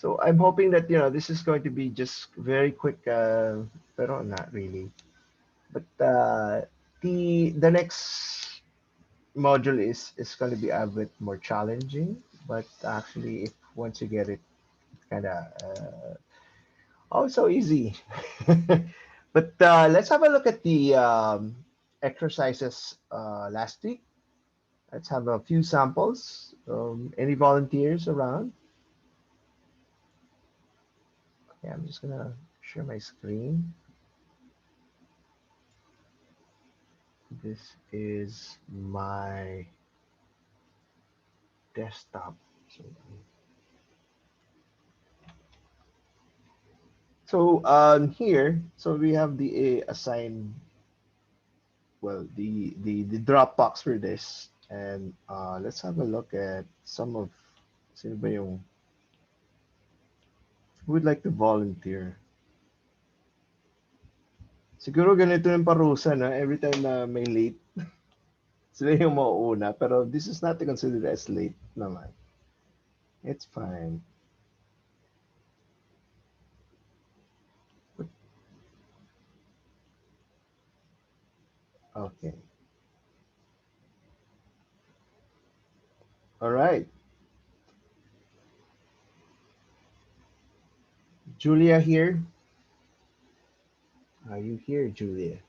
So I'm hoping that this is going to be just very quick, pero not really. But the next module is going to be a bit more challenging. But actually, if once you get it, it's kind of oh so easy. But let's have a look at the exercises last week. Let's have a few samples. Any volunteers around? Okay, I'm just gonna share my screen. This is my desktop. So here, so we have the assign, well, the Dropbox for this, and let's have a look at some of sino ba yung who would like to volunteer. Siguro ganito yung parusa na every time na may late, sila yung mauuna, pero this is not considered as late naman. It's fine. Okay. All right. Julia here. Are you here, Julia?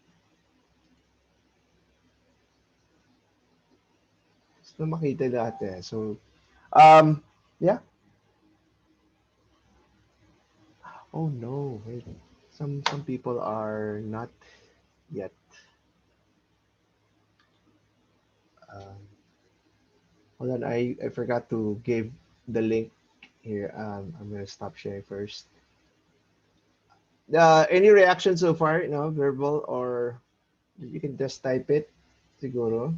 Gusto makita lahat eh. So, yeah. Oh no, wait. Some people are not yet. Um, Hold on, I forgot to give the link here. I'm gonna stop sharing first. Any reaction so far? No, verbal or you can just type it. Siguro.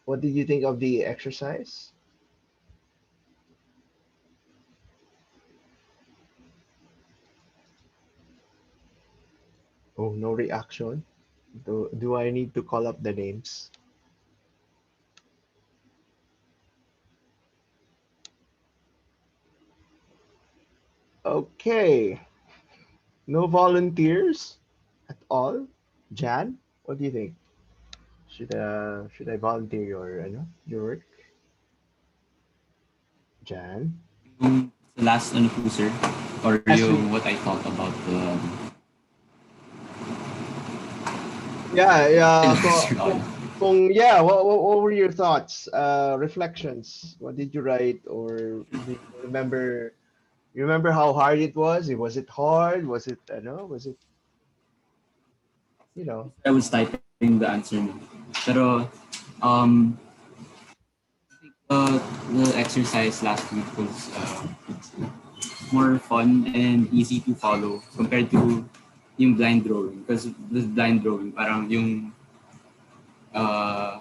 What did you think of the exercise? Oh, no reaction. Do I need to call up the names? Okay. No volunteers at all. Jan, what do you think? Should I volunteer your work? Jan? Yung last ano po, sir? Or Last week. yung what I thought about the Yeah, yeah. last year on. Yeah, what were your thoughts, reflections? What did you write, or do you remember? You remember how hard it was? Was it hard? Was it, I know, was it, you know? I was typing the answer mo. Pero, um, uh, the exercise last week was more fun and easy to follow compared to yung blind drawing. Because with blind drawing, parang uh,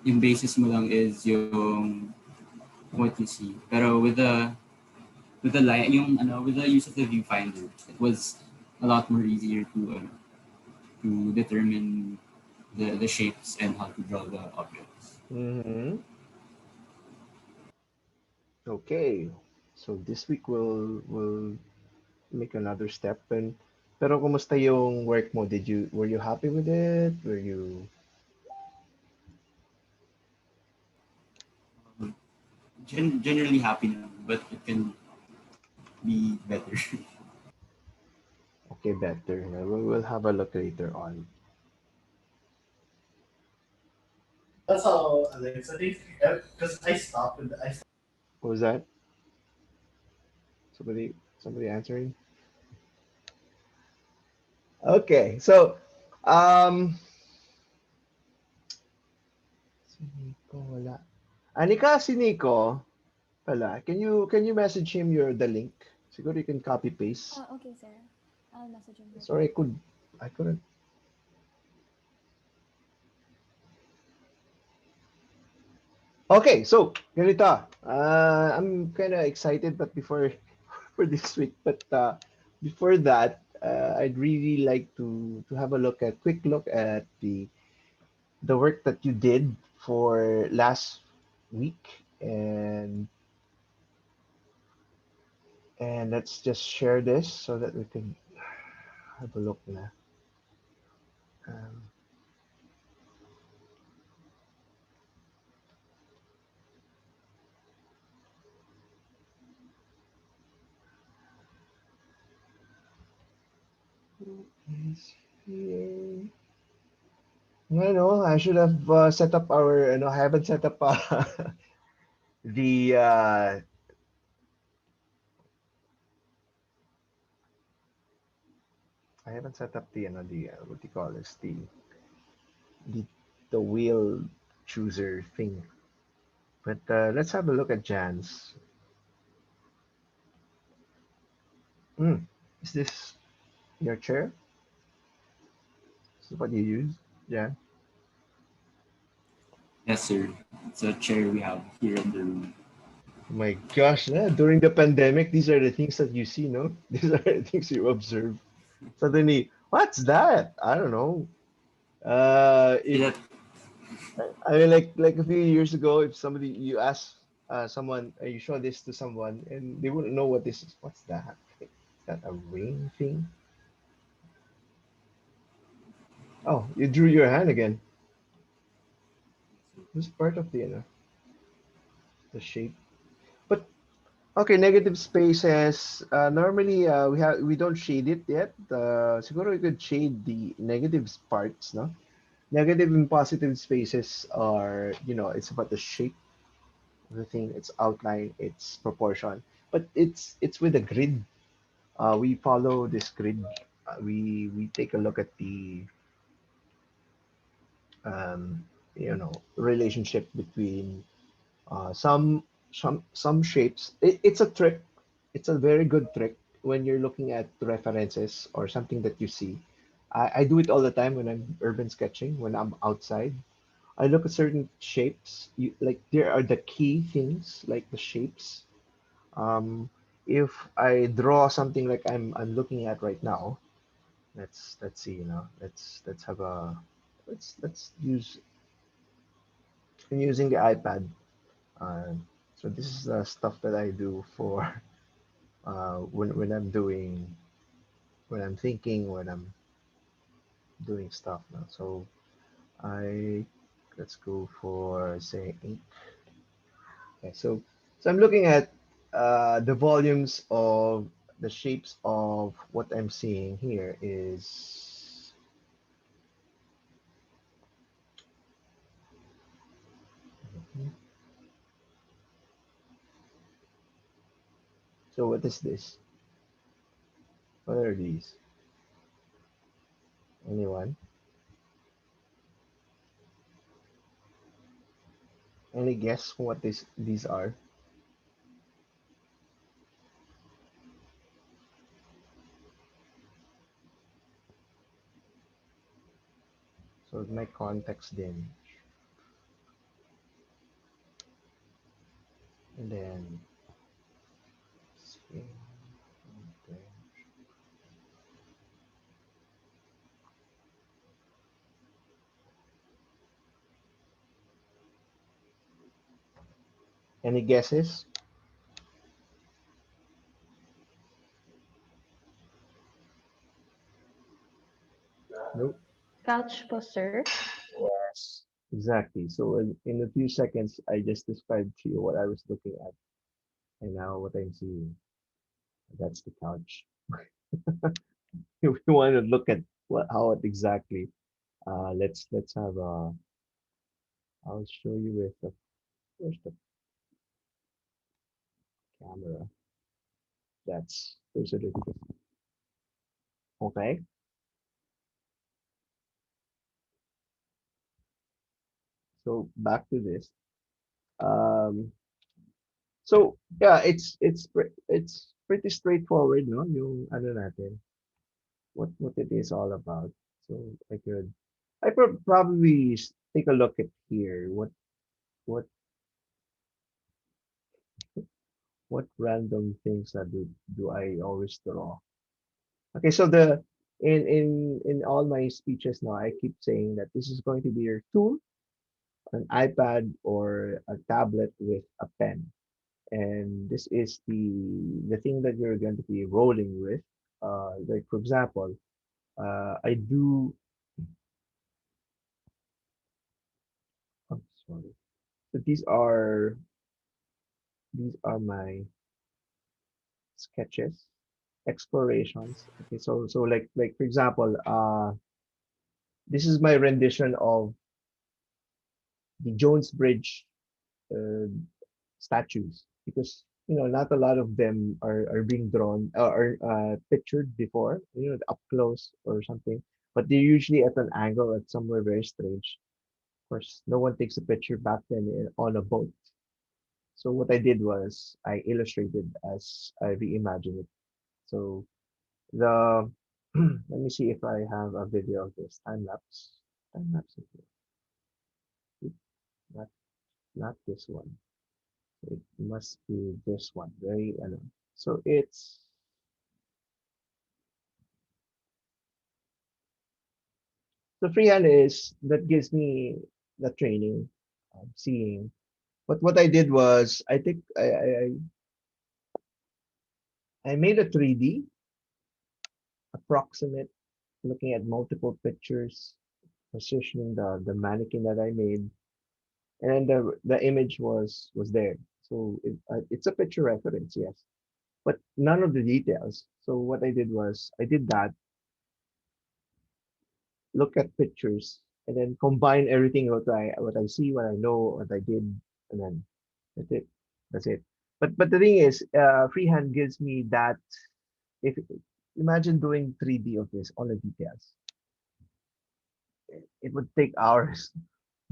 yung basis mo lang is yung what you see. Pero with the line, with the use of the viewfinder, it was a lot more easier to determine the shapes and how to draw the objects. Mm-hmm. Okay. So this week we'll make another step, and pero kumusta yung work mo? Were you happy with it? Were you Um, Generally happy naman, but it can be better. okay? Better. We'll have a look later on. That's how Alexa thinks. Because I stopped with I stopped. What was that? Somebody answering? Okay. So, um, si Nico wala. Anika, si Nico pala. Can you message him the link? Siguro you can copy paste. Okay, sir. I'll message him right Sorry, away. I couldn't. Okay, so ganito. I'm kind of excited, but before for this week, but before that, I'd really like to have a quick look at the work that you did for last week, and And let's just share this so that we can have a look now. Um, is here. I know I should have set up our, I haven't set up the, I haven't set up the, what do you call this, the, the wheel chooser thing. But let's have a look at Jan's. Mm, is this your chair? Is this what you use, Jan? Yes, sir. It's a chair we have here in the room. Oh my gosh, during the pandemic, these are the things that you see, no? These are the things you observe. Suddenly, what's that? I don't know. See If that? I mean, like a few years ago, if somebody you ask someone, you show this to someone, and they wouldn't know what this is. What's that? Is that a ring thing? Oh, you drew your hand again. This part of the shape. But okay, negative spaces. Normally, we don't shade it yet. Siguro we could shade the negative parts, no? Negative and positive spaces are, it's about the shape of the thing, its outline, its proportion. But it's with a grid. We follow this grid. We take a look at the um, relationship between some shapes. It's a trick. It's a very good trick when you're looking at references or something that you see. I do it all the time when I'm urban sketching, when I'm outside. I look at certain shapes. Like there are the key things, like the shapes. Um, if I draw something like I'm looking at right now, let's see, let's have a let's use I'm using the iPad. Uh, so this is the stuff that I do for when I'm doing when I'm thinking when I'm doing stuff now. So I let's go for say 8. Okay, so I'm looking at the volumes of the shapes of what I'm seeing here is so what is this? What are these? Anyone? Any guess what these are? So my context then, and then spin, and any guesses? Nope. Couch poster. Yes. Exactly. So in a few seconds, I just described to you what I was looking at, and now what I'm seeing. That's the couch. If you want to look at how it exactly, let's have a. I'll show you with where's the camera. Those are the okay. So back to this. Um, so yeah, it's pretty straightforward, no? Yung ano natin, what it is all about. So I could probably take a look at here. What what random things that do I always draw? Okay, so in all my speeches now, I keep saying that this is going to be your tool, an iPad or a tablet with a pen. and this is the thing that you're going to be rolling with. Like for example, I do. Oh, sorry. So these are my sketches, explorations. Okay, so like for example, this is my rendition of the Jones Bridge uh, statues because not a lot of them are being drawn or pictured before, up close or something, but they're usually at an angle at somewhere very strange. Of course, no one takes a picture back then on a boat. So what I did was I illustrated as I reimagined it. So the let me see if I have a video of this time lapse. Time lapse, not not this one. It must be this one. Very, so it's the freehand is that gives me the training, seeing. But what I did was I think I made a 3D approximate, looking at multiple pictures, positioning the mannequin that I made, and then the image was there. So it's a picture reference, yes, but none of the details. So what I did was I did that, look at pictures, and then combine everything what I see, what I know, what I did, and then that's it. That's it. But the thing is, freehand gives me that. If imagine doing 3D of this, all the details, it would take hours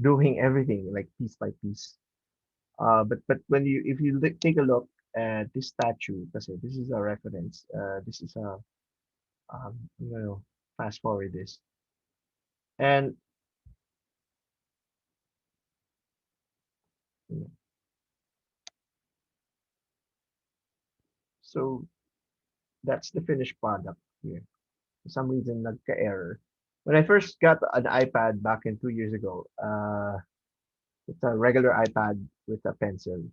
doing everything like piece by piece. But when you if you take a look at this statue, because this is a reference. This is a fast forward this, and you know, so that's the finished product here. For some reason, nagka-error. When I first got an iPad back in 2 years ago, it's a regular iPad with a pencil.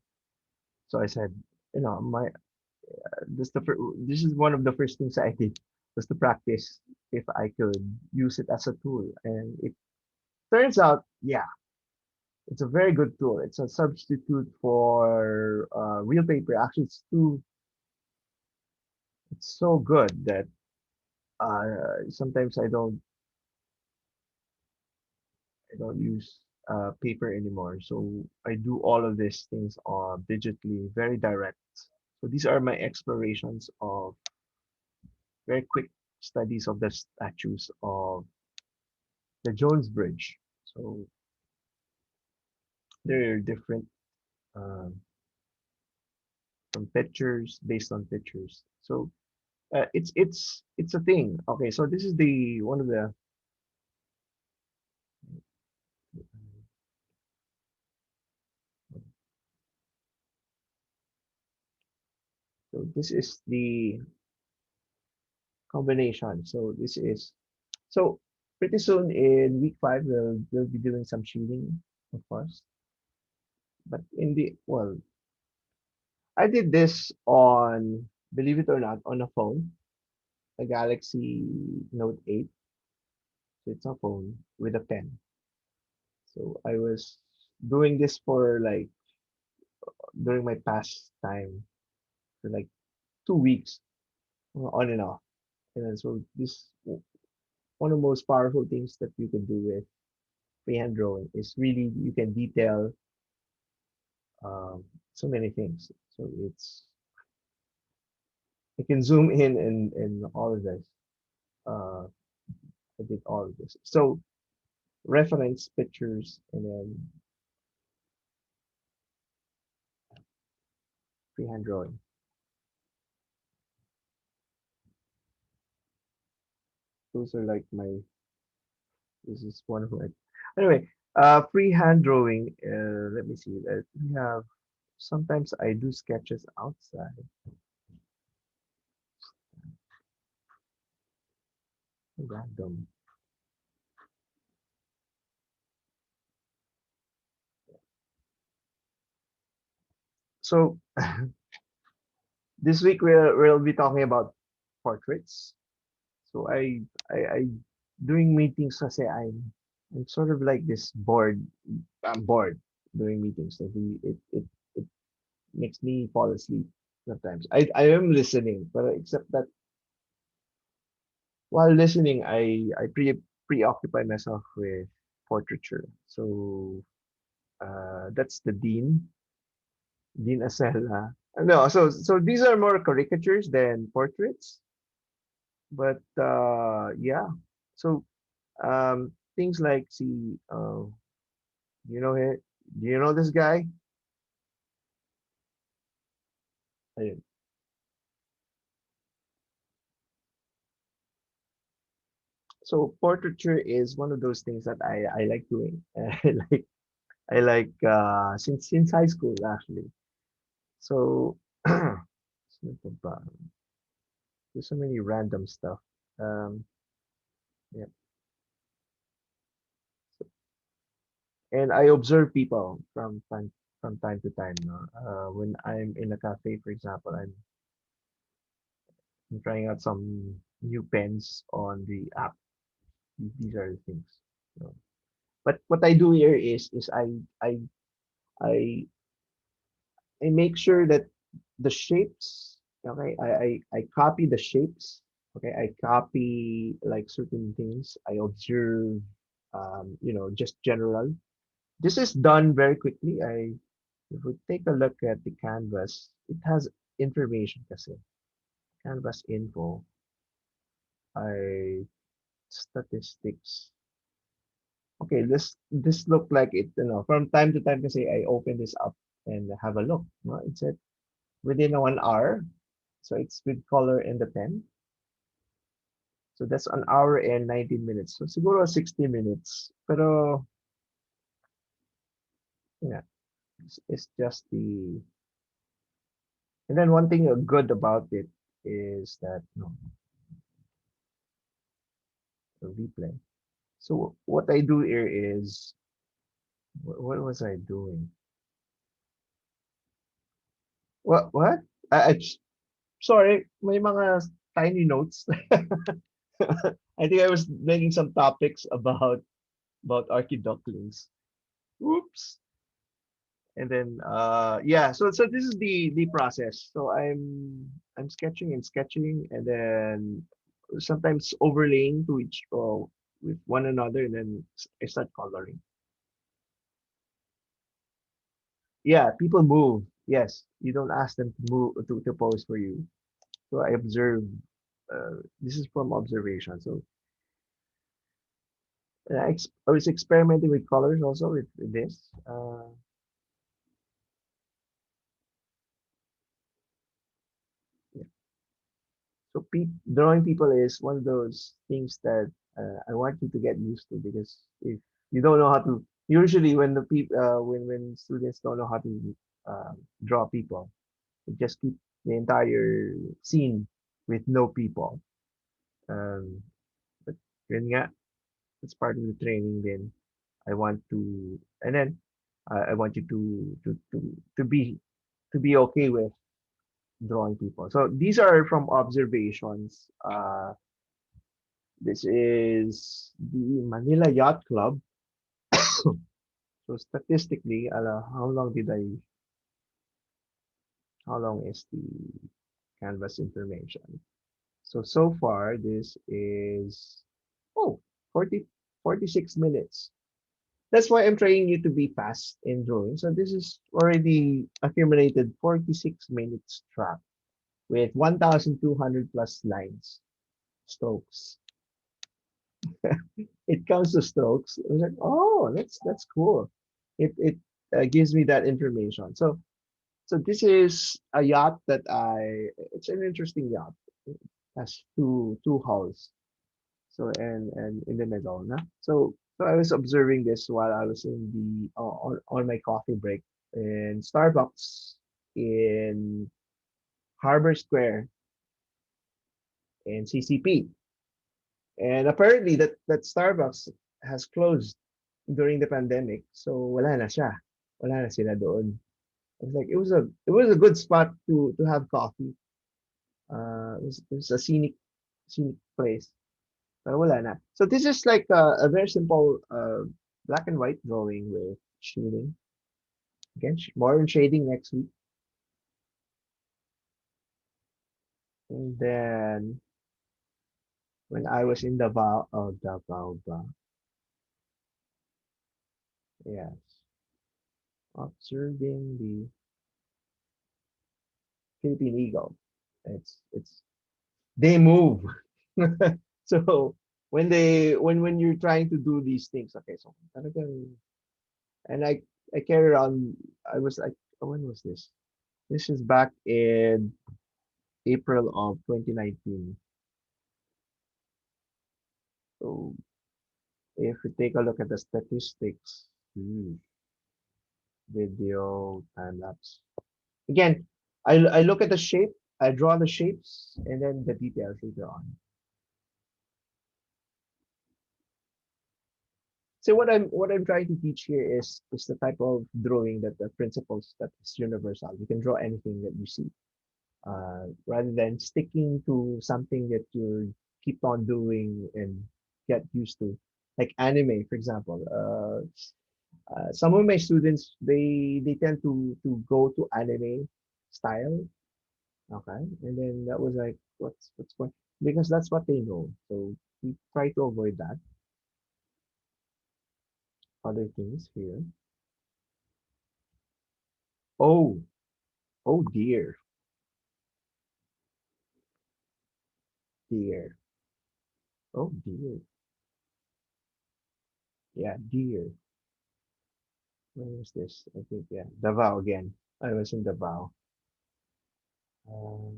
So I said, my this is one of the first things I did was to practice if I could use it as a tool, and it turns out, yeah, it's a very good tool. It's a substitute for real paper. Actually, it's so good that sometimes I don't use paper anymore. So I do all of these things digitally, very direct. So these are my explorations of very quick studies of the statues of the Jones Bridge. So they're different um, from pictures based on pictures. So it's a thing. Okay, so this is the one of the so this is the combination. So this is so pretty soon in week 5 we'll be doing some shooting, of course. But I did this on, believe it or not, on a phone, a Galaxy Note 8. So it's a phone with a pen. So I was doing this for like during my past time for like 2 weeks, on and off. And then so one of the most powerful things that you can do with freehand drawing is really you can detail um, so many things. So I can zoom in and all of this. Uh, I did all of this. So reference pictures and then freehand drawing. Those are like this is one of my, anyway, freehand drawing. Let me see that we have, sometimes I do sketches outside, random. So This week we'll be talking about portraits. So I doing meetings kasi I'm sort of like this bored. I'm bored doing meetings. So it makes me fall asleep sometimes. I am listening, but except that while listening, I preoccupy myself with portraiture. So that's the Dean Acela. No, so these are more caricatures than portraits, but yeah. So things like see, you know him? Do you know this guy? Ayun. So portraiture is one of those things that I like doing. I like since high school actually. So sino pa ba? There's so many random stuff. Um, yeah. And I observe people from time to time. No? When I'm in a cafe, for example, I'm trying out some new pens on the app. These are the things. You know. But what I do here is I I make sure that the shapes. Okay, I copy the shapes. Okay, I copy like certain things. I observe. Just general. This is done very quickly. If we take a look at the canvas, it has information kasi. Canvas info, I statistics. Okay, this look like it, from time to time kasi I open this up and have a look. No? It said within 1 hour. So it's with color and the pen. So that's an hour and 19 minutes. So siguro 60 minutes. Pero yeah, it's just and then one thing good about it is that the replay. So what I do here is, what was I doing? What? Sorry, may mga tiny notes. I think I was making some topics about archiducklings. Oops. And then yeah, so this is the process. So I'm sketching and sketching and then sometimes overlaying to each with one another and then I start coloring. Yeah, people move. Yes, you don't ask them to move to pose for you. So I observe. This is from observation. So I was experimenting with colors also with this. Yeah. So drawing people is one of those things that I want you to get used to because if you don't know how to, usually when the people when students don't know how to draw people, they just keep the entire scene with no people. Um, but yun nga, it's part of the training. Then I want to, and then I want you to be okay with drawing people. So these are from observations. This is the Manila Yacht Club. So statistically, how long is the canvas information? So far, this is, oh, 46 minutes. That's why I'm trying you to be fast in drawing. So this is already accumulated 46 minutes track with 1,200 plus lines, strokes. It counts the strokes. I was like, oh, that's cool. It gives me that information. So this is a yacht that it's an interesting yacht. It has two hulls. So and in the middle, na? So I was observing this while I was in the on my coffee break in Starbucks in Harbor Square in CCP. And apparently that Starbucks has closed during the pandemic. So wala na siya. Wala na sila doon. It was like it was a good spot to have coffee. It was a scenic place. Pero wala na. So this is like a very simple black and white drawing with shading. Again, more on shading next week. And then when I was in Davao, oh Davao ba? Yes. Observing the Philippine eagle. It's they move. So when you're trying to do these things, okay, so talagang and I carry around. I was like, oh, when was this? This is back in April of 2019. So if we take a look at the statistics, video time lapse. Again, I look at the shape, I draw the shapes, and then the details later on. So what I'm trying to teach here is the type of drawing that the principles that is universal. You can draw anything that you see, rather than sticking to something that you keep on doing and get used to, like anime, for example. Some of my students they tend to go to anime style, okay, and then that was like what's going because that's what they know. So we try to avoid that. Other things here. Oh, oh dear, dear. Oh dear. Yeah, dear. Where was this? I think yeah, Davao again. I was in Davao. Um,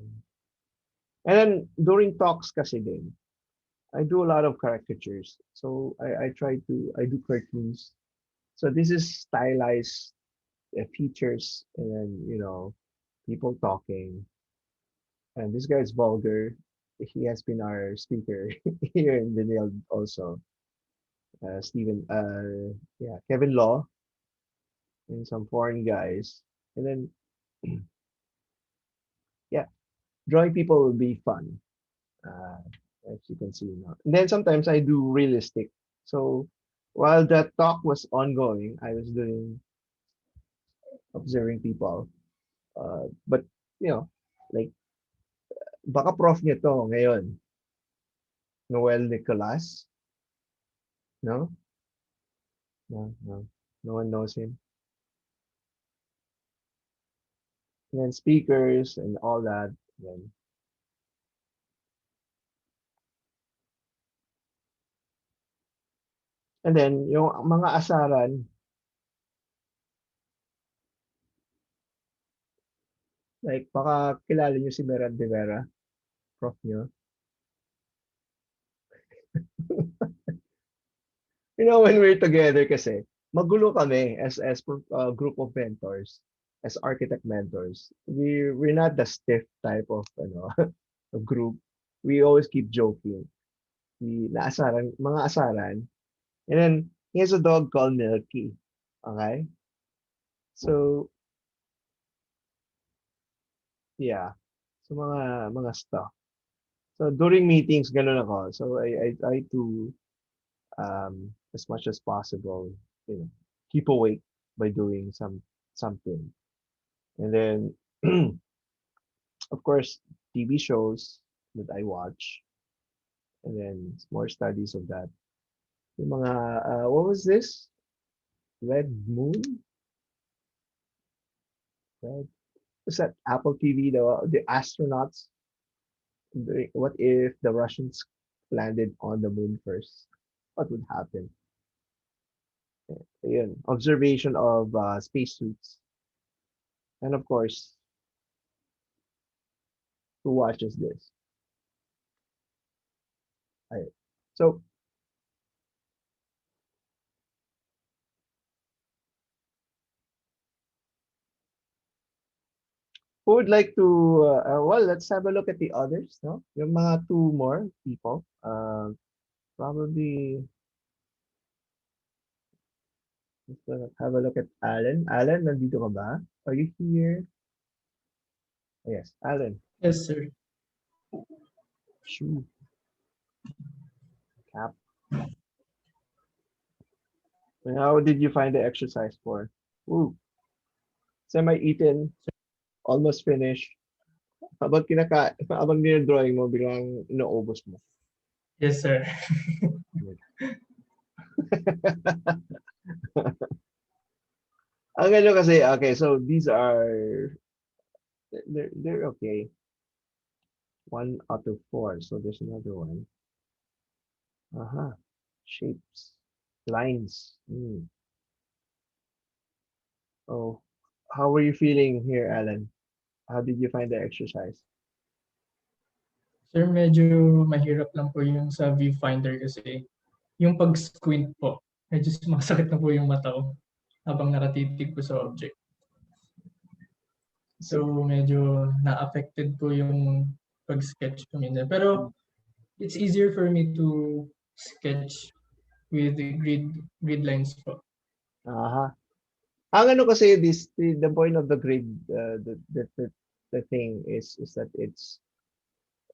and then during talks kasi din, I do a lot of caricatures. So I do cartoons. So this is stylized features and then, people talking. And this guy is vulgar. He has been our speaker here in Vinil also. Stephen, yeah, Kevin Law and some foreign guys. And then, yeah, drawing people will be fun, uh, as you can see now. And then sometimes I do realistic. So while that talk was ongoing, I was doing observing people. But you know, like baka prof niyo to ngayon, Noel Nicolas, no, no one knows him. And then speakers and all that. And then yung mga asaran, like baka kilala niyo si Meran de Vera, prof niyo. When we're together kasi, magulo kami as group of mentors, as architect mentors. We're not the stiff type of of group. We always keep joking. Mga asaran. And then he has a dog called Milky. Okay? So, yeah. So mga stuff. So during meetings ganun ako. So I try to as much as possible, keep awake by doing something. And then, of course, TV shows that I watch, and then more studies of that. Yung mga, what was this? Red Moon? Red, was that Apple TV? The astronauts. What if the Russians landed on the moon first? What would happen? Yun, observation of spacesuits. And of course, who watches this? I, so who would like to, well, let's have a look at the others, no? Yung mga two more people. Probably, Let's have a look at Alan. Alan, nandito ka ba? Are you here? Oh, yes, Alan. Yes, sir. Shoe, cap. And how did you find the exercise for? Ooh, semi-eaten, almost finished. Habang drawing mo, biglang inaubos mo. Yes, sir. Ang ano kasi, okay, so these are, they're okay. 1 out of 4, so there's another one. Shapes, lines. Oh, how were you feeling here, Alan? How did you find the exercise? Sir, medyo mahirap lang po yung sa viewfinder kasi yung pag-squint po, medyo sumasakit na po yung mata ko habang nakatitig po sa object. So, medyo na-affected po yung pag-sketch ko minsan. Pero, it's easier for me to sketch with grid lines po. Ang ano kasi the point of the grid, the thing is that it's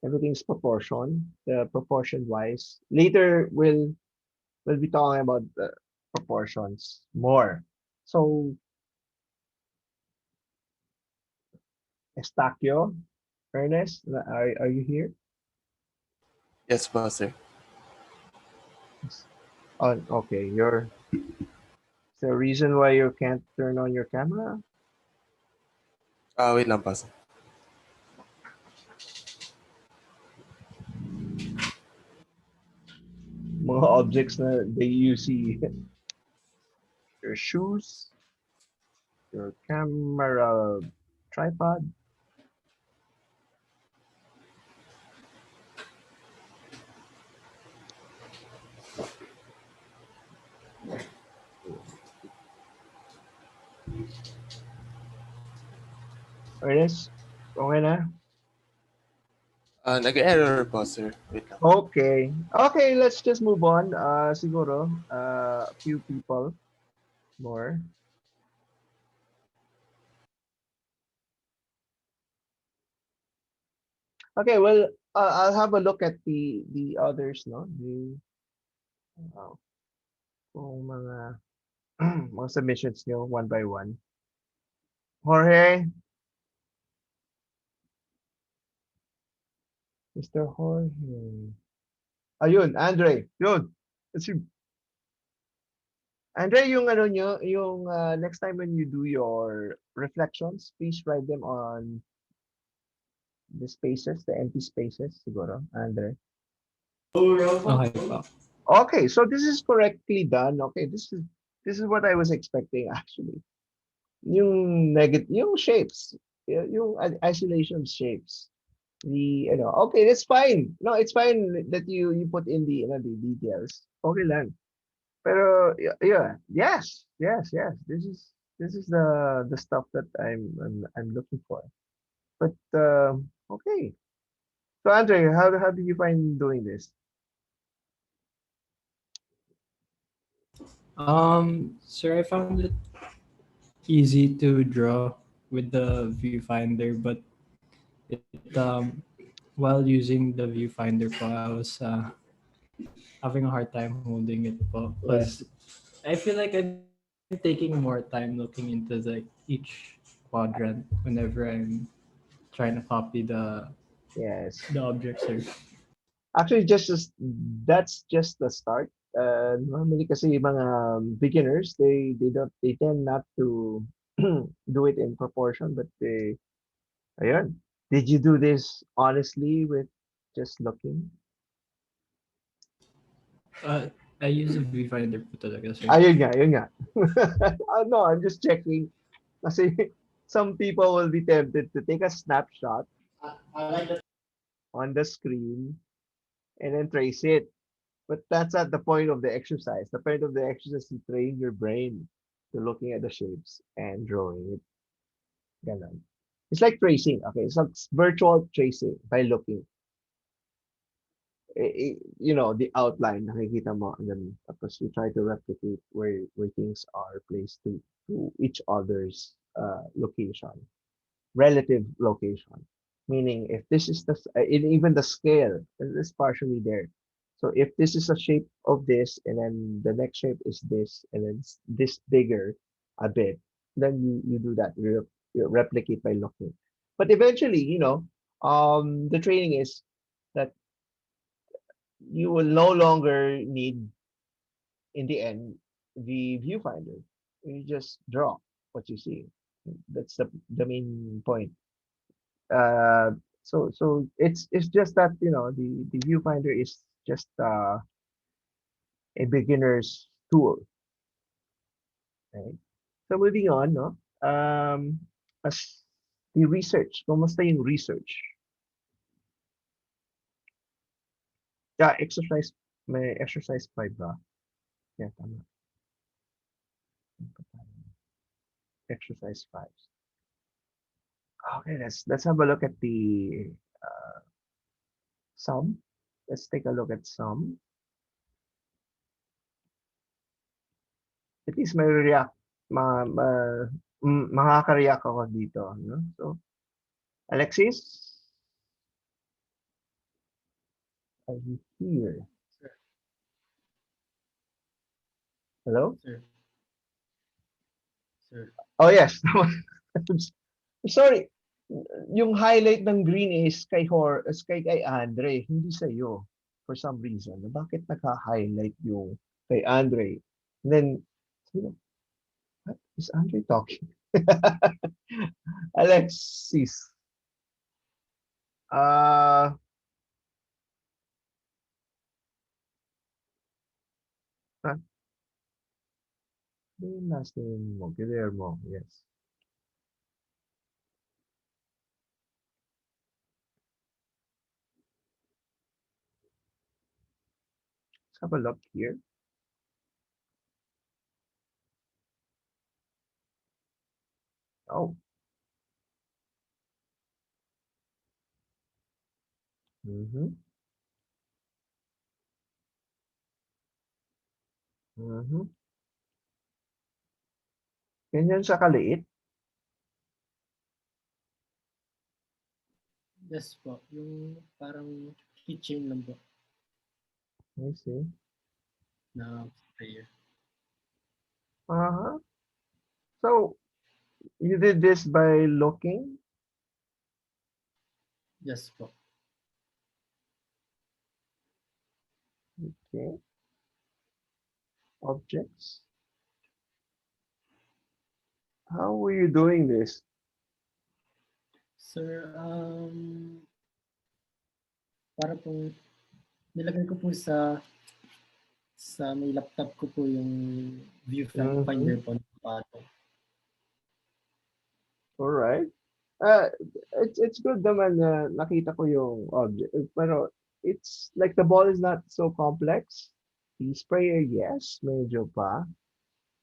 everything's proportion, the proportion wise. Later we'll be talking about the proportions more. So Estacio, Ernest, are you here? Yes, Master. Oh, okay. Is there a reason why you can't turn on your camera? Wait lang, Master. Mga objects na you see. Your shoes, your camera tripod. Ernest, okay na? Nag-error po, sir. Wait lang. Okay. Okay, let's just move on. Siguro, a few people more. Okay, well, I'll have a look at the others, no? Kung mga mga submissions nyo one by one. Jorge, Mr. Jorge. Ayun, Andre. Yun. That's him. Andre, yung ano nyo, yung next time when you do your reflections, please write them on the spaces, the empty spaces, siguro, Andre. Okay po. Okay, so this is correctly done. Okay, this is what I was expecting actually. Yung shapes, yung isolation shapes. Okay, that's fine. No, it's fine that you put in the details. Okay lang. Pero yeah, yes. This is the stuff that I'm looking for. But okay. So Andre, how did you find doing this? Sir, I found it easy to draw with the viewfinder, but it while using the viewfinder po, I was having a hard time holding it po because I feel like I'm taking more time looking into each quadrant whenever I'm trying to copy Yes. the object, sir. Actually, that's just the start. Normally kasi mga beginners, they tend not to do it in proportion, but ayun. Did you do this honestly with just looking? I use a viewfinder po talaga, sir. Ayun nga. No, I'm just checking. Kasi some people will be tempted to take a snapshot I like that. on the screen and then trace it. But that's not the point of the exercise. The point of the exercise is to train your brain to looking at the shapes and drawing it. Ganon. It's like tracing. Okay, so it's virtual tracing by looking. you know, the outline, nakikita mo, and then tapos you try to replicate where things are placed to each other's location, relative location. Meaning, if this is even the scale is partially there. So if this is a shape of this, and then the next shape is this, and then this bigger a bit, then you do that. You replicate by looking. But eventually, you know, the training is that you will no longer need, in the end, the viewfinder. You just draw what you see. That's the main point. Uh, so it's just that, you know, the viewfinder is just a beginner's tool, right? So moving on, no? As the research, kumusta yung research? Yeah, exercise, may exercise 5 ba? Yeah, tama. Exercise 5. Okay, let's have a look at the sum. Let's take a look at sum. At least may react, makaka-react ako dito, no? So, Alexis, are you here? Sir. Hello? Sir. Sir. Oh, yes. Sorry. Yung highlight ng green is kay Andre, hindi sa iyo. For some reason. Bakit naka-highlight yung kay Andre? And then, sino? What is Andre talking? Alexis. Uh, ah, yung last name mo, Guillermo, yes. Let's have a look here. Oh. Mm-hmm. Mm-hmm. Ganyan siya kaliit. Yes po. Yung parang keychain lang po I see. na sprayer. Uh-huh. So, you did this by looking? Yes po. Okay. Objects. How were you doing this? Sir, para pong nilagay ko po sa may laptop ko po yung Mm-hmm. viewfinder po ng patong. All right. Uh, it's good naman na nakita ko yung object. Pero it's like the ball is not so complex. The sprayer, yes, medyo pa.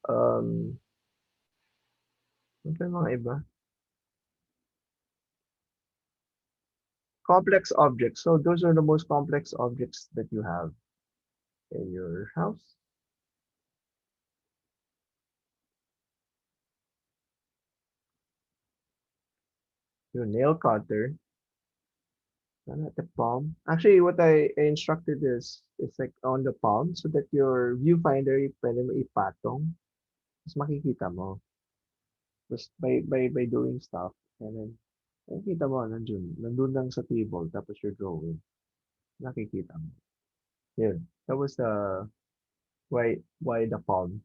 Um, ano pa yung mga iba? Complex objects. So those are the most complex objects that you have in your house. Your nail cutter. Not at the palm. Actually, what I instructed is like on the palm so that your viewfinder, pwede mo ipatong. Mas makikita mo. Just by doing stuff. And then, nakikita mo, nandun lang sa table, tapos you're drawing. Nakikita mo. Yun. That was the, why the palm.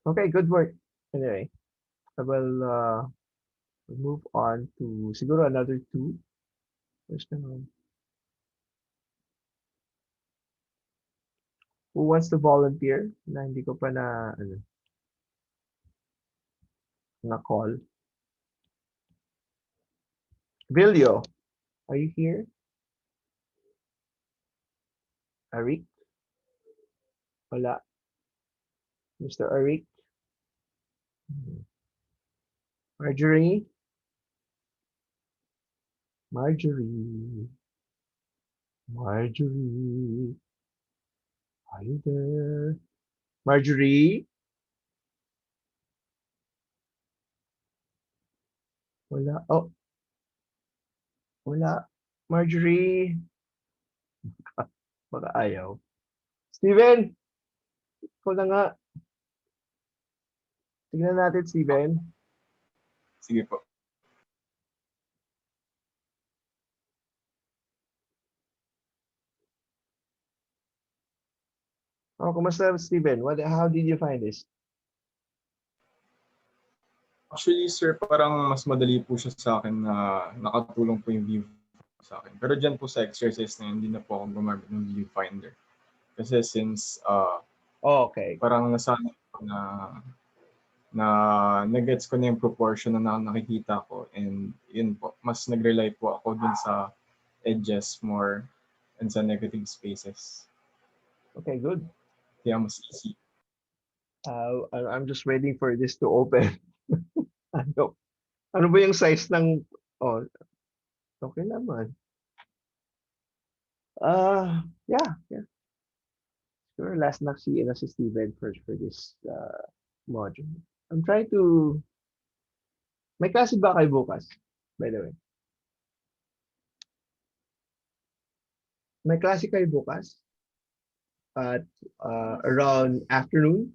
Okay, good work. Anyway, I will move on to siguro another two. Where's the one? Who wants to volunteer? Na hindi ko pa na call. Vilio, are you here? Arik? Wala. Mr. Arik? Marjorie? Marjorie. Marjorie, are you there? Marjorie? Wala. Oh, wala. Marjorie. Baka ayaw. Steven, ikaw na nga. Tignan natin, Steven. Sige po. Oh, kumusta, Steven? How did you find this? Actually, sir, parang mas madali po siya sa akin na nakatulong po yung view sa akin. Pero dyan po sa exercise na yun, hindi na po ako gumamit ng viewfinder. Kasi since Oh, okay. parang nasanay ko na nagets ko na yung proportion na nakikita ko, and yun po, mas nag-rely po ako dun sa edges more and sa negative spaces. Okay, good. Kaya mas easy. I'm just waiting for this to open. Ano? Ano ba yung size ng... Oh, okay naman. Yeah. Sure, last na si Steven first for this module. I'm trying to... May klase ba kayo bukas? By the way. May klase kayo bukas? At around afternoon?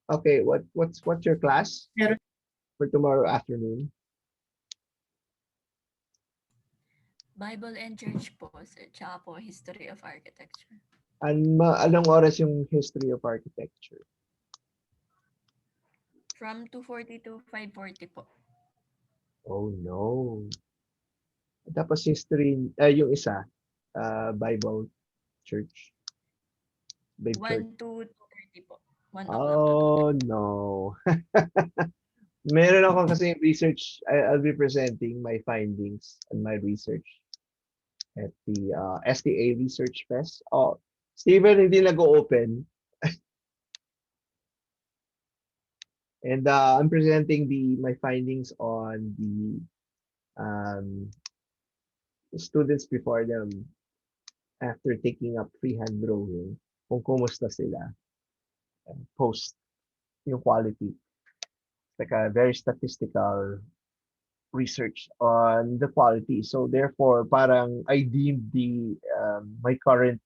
Okay, what's your class for tomorrow afternoon? Bible and Church po, sir. Tsaka po, History of Architecture. Anong oras yung history of architecture? From 2:40 to 5:40 po. Oh no. Tapos history, yung isa, Bible Church. Big Church. 1 to 2:30 po. 1 o'clock to Oh 2:30. no. Meron ako kasi research, I'll be presenting my findings and my research at the STA Research Fest. Oh, Steven, hindi nag-open. And I'm presenting my findings on the students before them after taking up freehand drawing, kung kumusta sila post yung quality. Like a very statistical research on the quality. So therefore, parang I deemed my current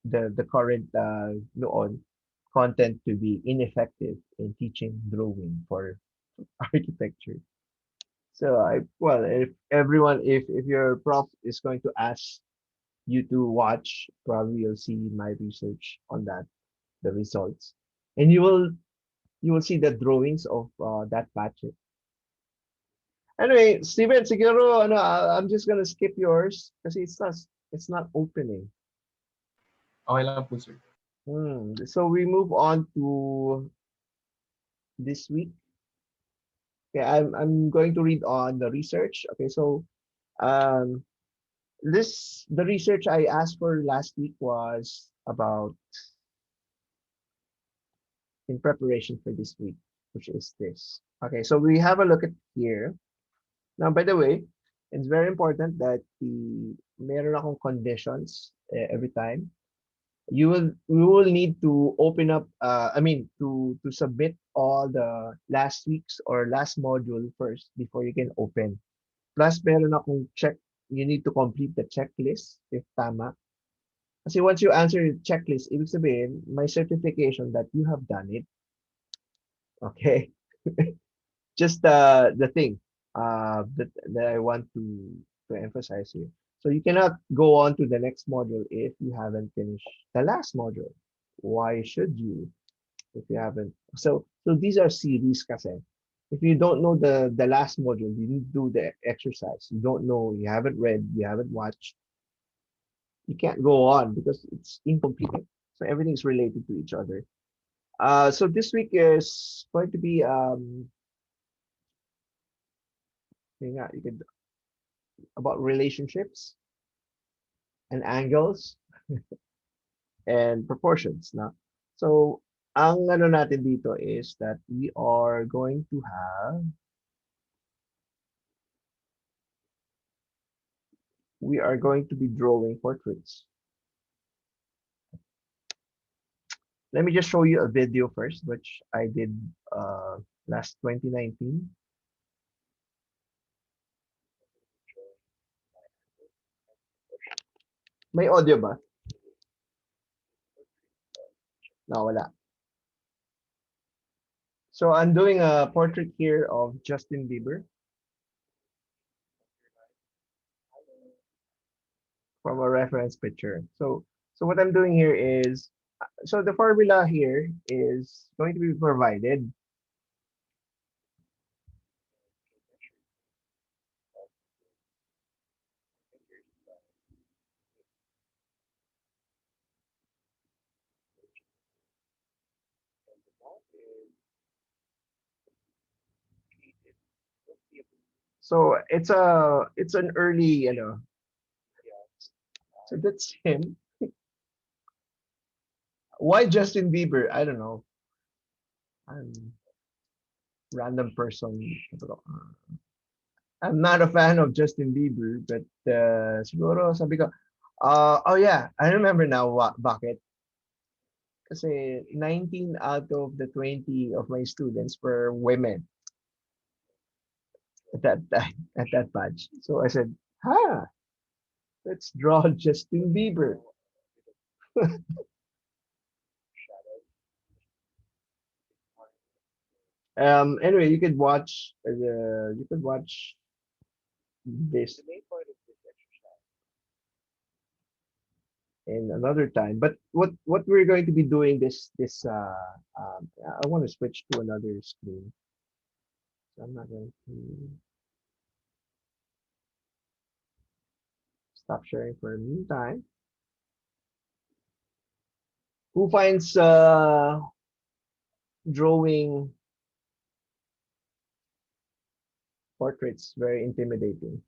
the current noon content to be ineffective in teaching drawing for architecture. So if your prof is going to ask you to watch, probably you'll see my research on that, the results, and you will see the drawings of that patch. Anyway, Steven, siguro I'm just gonna skip yours kasi it's not opening. Okay lang po, sir. So we move on to this week. Okay, I'm going to read on the research. Okay, so um the research I asked for last week was about in preparation for this week, which is this. Okay, so we have a look at here. Now, by the way, it's very important that meron akong conditions every time. We will need to open up to submit all the last week's or last module first before you can open. Plus meron akong check, you need to complete the checklist if tama. Kasi once you answer the checklist, ibig sabihin may certification that you have done it. Okay? Just the thing that I want to emphasize here. So you cannot go on to the next module if you haven't finished the last module. Why should you if you haven't? So these are series kasi. If you don't know the last module, you didn't do the exercise. You don't know, you haven't read, you haven't watched. You can't go on because it's incomplete. So everything is related to each other. So this week is going to be you could about relationships and angles and proportions na. So ang ano natin dito is that we are going to have we are going to be drawing portraits. Let me just show you a video first, which I did last 2019. May audio ba? No, wala. So I'm doing a portrait here of Justin Bieber from a reference picture. So what I'm doing here is, so the formula here is going to be provided. So it's an early, so that's him. Why Justin Bieber? I don't know. I'm random person. I'm not a fan of Justin Bieber, but siguro sabi ko, oh yeah, I remember now bakit. Kasi 19 out of the 20 of my students were women at that time, at that batch. So I said, let's draw Justin Bieber. Anyway, you could watch this in another time. But what we're going to be doing I want to switch to another screen. So I'm not going to stop sharing for a meantime. Who finds drawing portraits very intimidating?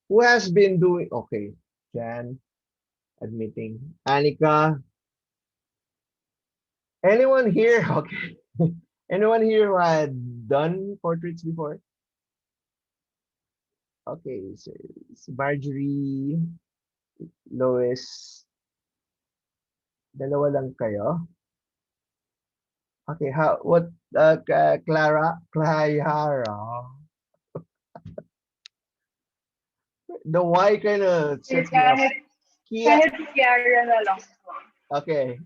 Who has been doing okay? Jan admitting. Anika. Anyone here? Okay. Anyone here who had done portraits before? Okay, so it's Marjorie, Lois, dalawa lang kayo. Okay, Clara, the Y kind of sets me up. Kia, Kahit Kiara na lang po. okay,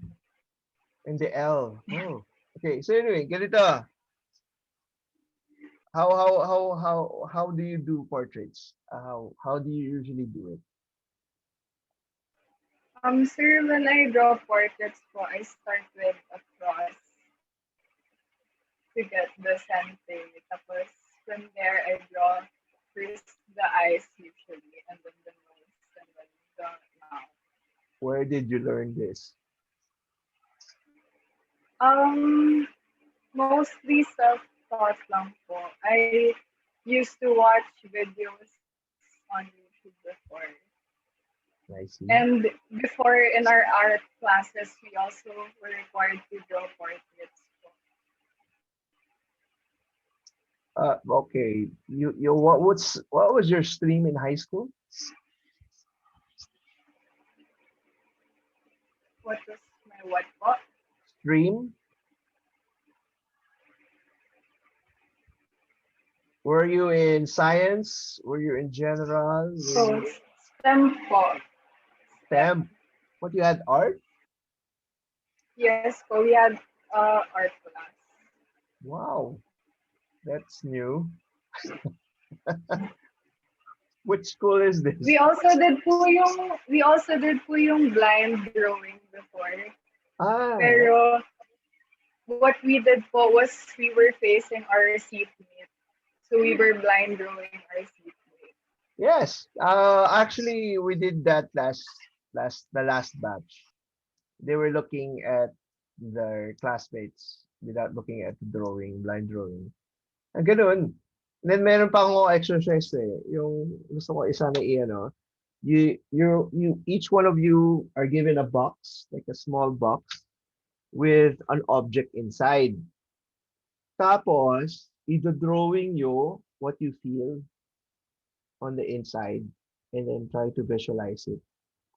and the L. Oh, okay. So anyway, ganito. How do you do portraits? How do you usually do it? Sir, when I draw portraits po, I start with a cross to get the center. Tapos, from there, I draw first the eyes usually, and then the nose, and then the mouth. Where did you learn this? Mostly self-taught lang po. I used to watch videos on YouTube before. I see. And before in our art classes, we also were required to draw portraits. Okay. What was your stream in high school? What was my what po? Stream? Were you in science? Were you in general? So, STEM po. STEM? What, you had art? Yes po, we had art class. Wow, that's new. Which school is this? We also did po yung blind drawing before. Ah, Pero what we did po was we were facing our seatmate. So we were blind drawing our seatmate. yes. Actually, we did that the last batch. They were looking at their classmates without looking at the drawing, blind drawing. Ang ganun. And then meron pa akong exercise yung gusto ko isa na each one of you are given a box, like a small box with an object inside. Tapos, i-drawing you what you feel on the inside and then try to visualize it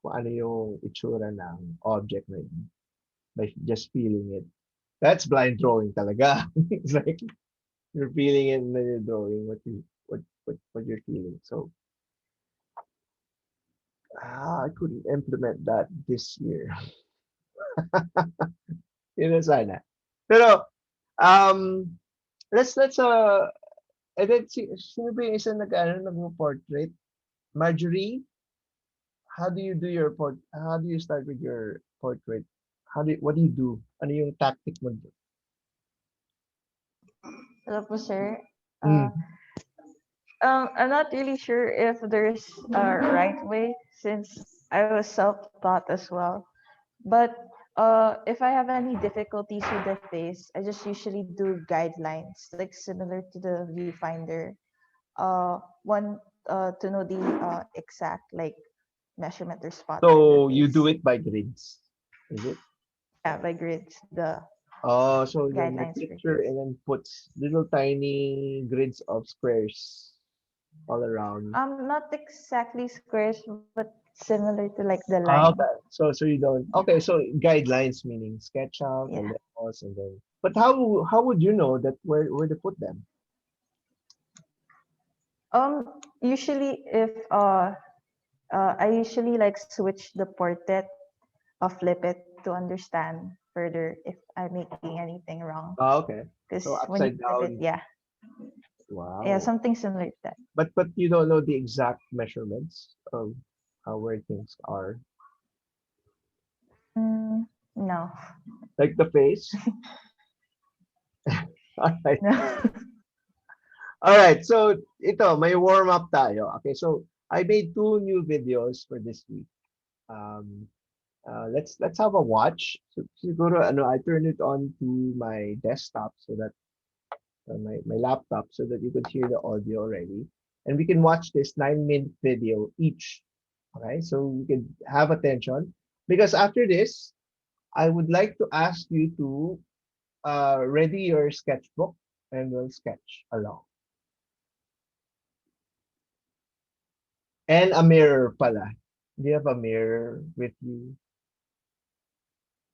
kung ano yung itsura ng object na yun by just feeling it. That's blind drawing talaga. It's like you're feeling it and then you're drawing what you're feeling. So I couldn't implement that this year. Yun na sana. Pero um let's and then sino ba yung isa nag-portrait? Marjorie, how do you start with your portrait? What do you do? Ano yung tactic mo? Hello po, sir. Mm. I'm not really sure if there's a right way since I was self-taught as well. But if I have any difficulties with the face, I just usually do guidelines, like similar to the viewfinder. One to know the exact like measurement or spot in the So you face. do it by grids, is it? Yeah, by grids, the Oh, so then the guidelines for picture face. and then puts little tiny grids of squares all around. Not exactly squares, but similar to like the line. Okay. So you don't. Yeah. Okay, so guidelines meaning sketch out the Yeah. levels and then. But how would you know that where to put them? Usually if I usually like switch the portrait or flip it to understand further if I'm making anything wrong. Ah, okay. Because So when you upside flip it, down. yeah, yeah, Wow. something similar to that. But you don't know the exact measurements of how where things are. No, Like the face. All right. no. All right. So ito, may warm up tayo. Okay, so I made two new videos for this week. Um, let's have a watch. So siguro ano, I turn it on to my desktop so that my laptop so that you could hear the audio already. And we can watch this 9-minute video each. Okay, so we can have attention because after this, I would like to ask you to ready your sketchbook and we'll sketch along. And a mirror pala. Do you have a mirror with you?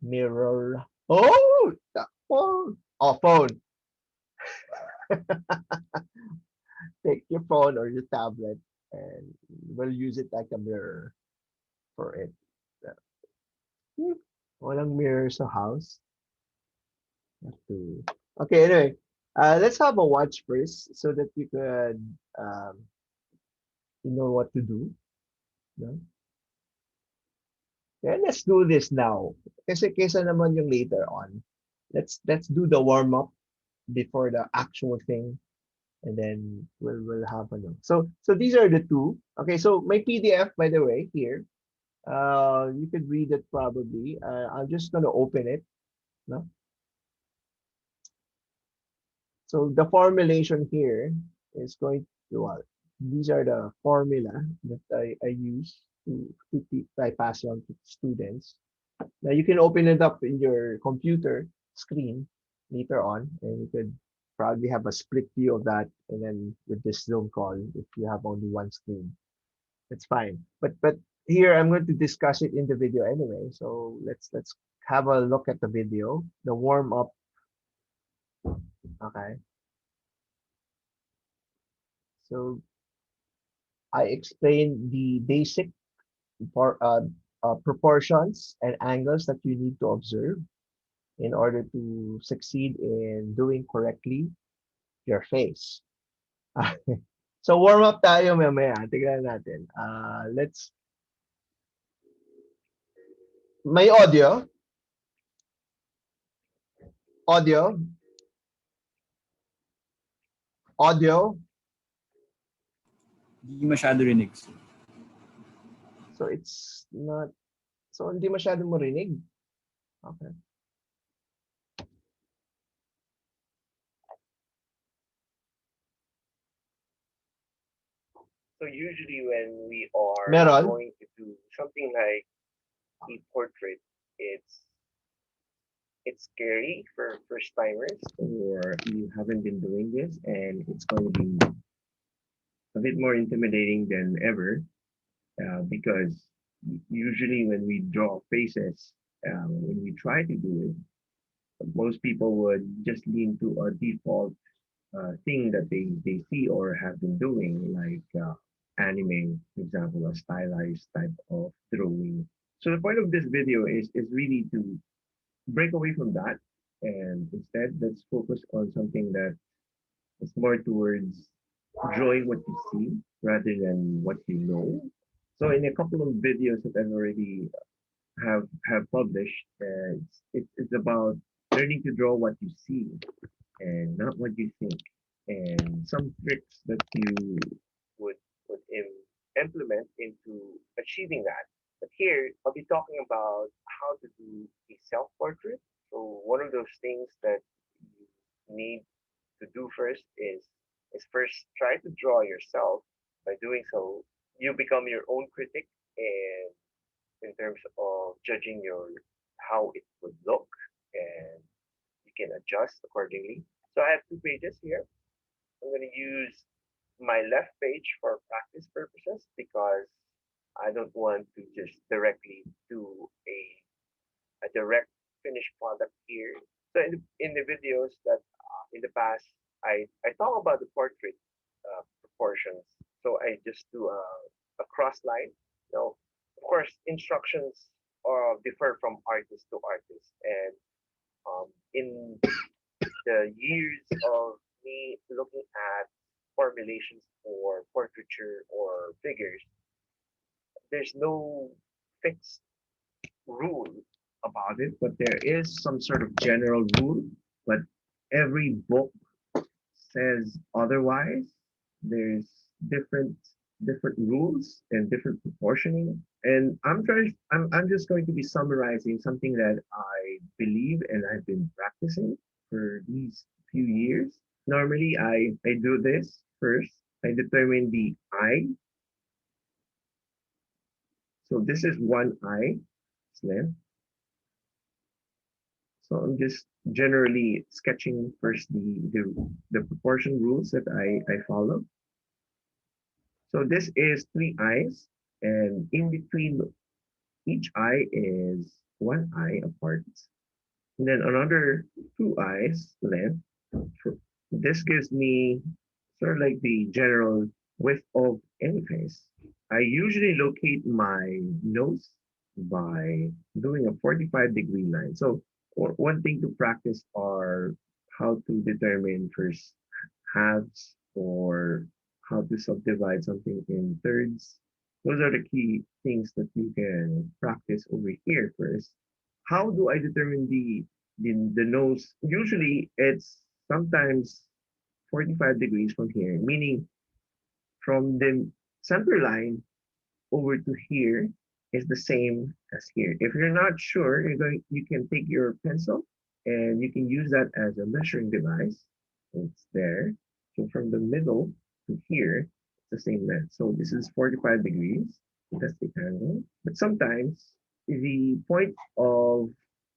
Mirror. Oh, that phone. Oh, phone. Take your phone or your tablet and we'll use it like a mirror for it. Hmm, walang mirror sa house. Have to. Okay, anyway, let's have a watch first so that you could you know what to do. No? Yeah, let's do this now. Kasi kesa naman yung later on. Let's do the warm up before the actual thing and then we'll have a look. So these are the two. Okay, so my PDF by the way here. You could read it probably. I'm just gonna open it. No? So the formulation here is going to these are the formula that I use I pass on to students. Now you can open it up in your computer screen later on, and you could probably have a split view of that, and then with this Zoom call, if you have only one screen, that's fine. But here I'm going to discuss it in the video anyway. So let's have a look at the video, the warm up. Okay. So I explained the basic for proportions and angles that you need to observe in order to succeed in doing correctly your face. So warm up tayo mamaya. Tignan natin. Let's may audio, audio. Di masyado rinig. So it's not so hindi masyadong marinig. Okay. So usually when we are Meron. going to do something like a portrait, it's scary for first timers or you haven't been doing this and it's going to be a bit more intimidating than ever because usually when we draw faces, when we try to do it, most people would just lean to a default thing that they see or have been doing, like anime, for example, a stylized type of drawing. So the point of this video is really to break away from that, and instead let's focus on something that is more towards drawing what you see rather than what you know. So in a couple of videos that I've already have published, it's about learning to draw what you see and not what you think, and some tricks that you would implement into achieving that. But here, I'll be talking about how to do a self-portrait. So one of those things that you need to do first is first try to draw yourself. By doing so, you become your own critic, and in terms of judging your how it would look, and you can adjust accordingly. So I have two pages here. I'm going to use my left page for practice purposes because I don't want to just directly do a direct finished product here. So in the videos that in the past, I talk about the portrait proportions. So I just do a cross line. Now, of course, instructions differ from artist to artist. And in the years of me looking at formulations for portraiture or figures, there's no fixed rule about it, but there is some sort of general rule. But every book says otherwise. There's different different rules and different proportioning. And I'm just going to be summarizing something that I believe and I've been practicing for these few years. Normally I do this first. I determine the eye. So this is one eye. It's left. So I'm just generally sketching first the proportion rules that I follow. So this is three eyes, and in between each eye is one eye apart. And then another two eyes length. This gives me sort of like the general width of any face. I usually locate my nose by doing a 45-degree line. So one thing to practice are how to determine first halves or how to subdivide something in thirds. Those are the key things that you can practice over here first. How do I determine the nose? Usually it's sometimes 45 degrees from here, meaning from the center line over to here is the same as here. If you're not sure, you can take your pencil and you can use that as a measuring device. It's there. So from the middle to here, it's the same length. So this is 45 degrees. That's the angle. But sometimes the point of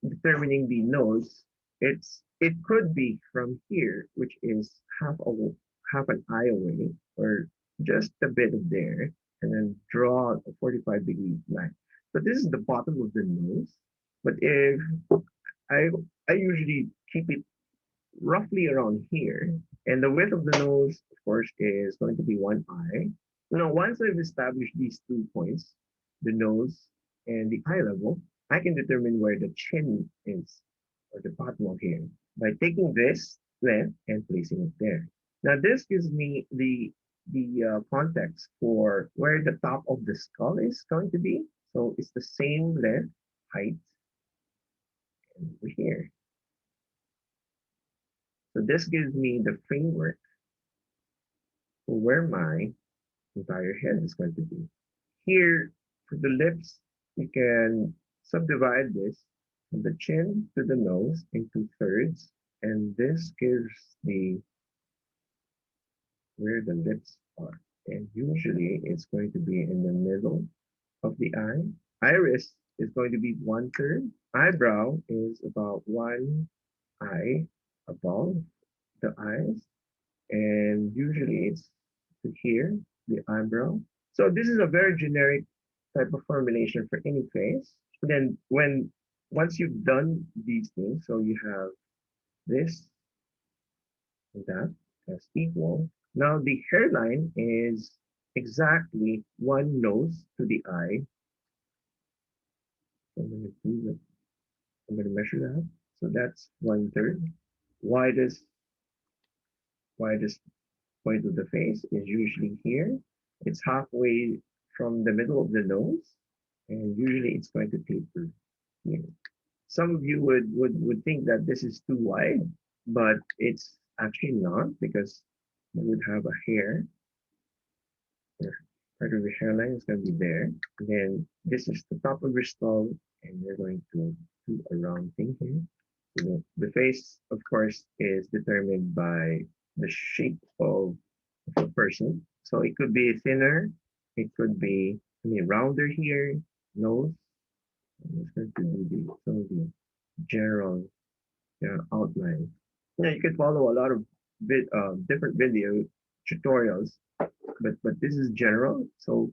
determining the nose, it could be from here, which is half an eye away, or just a bit of there, and then draw a 45-degree line. So this is the bottom of the nose. But if I I usually keep it roughly around here, and the width of the nose, of course, is going to be one eye. Now, once I've established these 2 points, the nose and the eye level, I can determine where the chin is, or the bottom of here, by taking this length and placing it there. Now, this gives me the context for where the top of the skull is going to be. So it's the same length, height, and over here. So this gives me the framework for where my entire head is going to be. Here, for the lips, you can subdivide this from the chin to the nose into thirds, and this gives the where the lips are. And usually it's going to be in the middle of the eye. Iris is going to be 1/3. Eyebrow is about one eye above the eyes. And usually it's to here. the eyebrow. So this is a very generic type of formulation for any face. Then when once you've done these things, so you have this and that as equal. Now the hairline is exactly one nose to the eye. So I'm going to do that. I'm going to measure that. So that's 1/3. Widest widest point of the face is usually here. It's halfway from the middle of the nose, and usually it's going to taper here. Some of you would think that this is too wide, but it's actually not because you would have a hair. Part of your hairline is going to be there. And then this is the top of your skull, and you're going to do a round thing here. So the face, of course, is determined by the shape of a person. So it could be thinner, it could be rounder here, nose. I'm just going to do some of the general outline. Yeah, you can follow a lot of different video tutorials, but this is general. So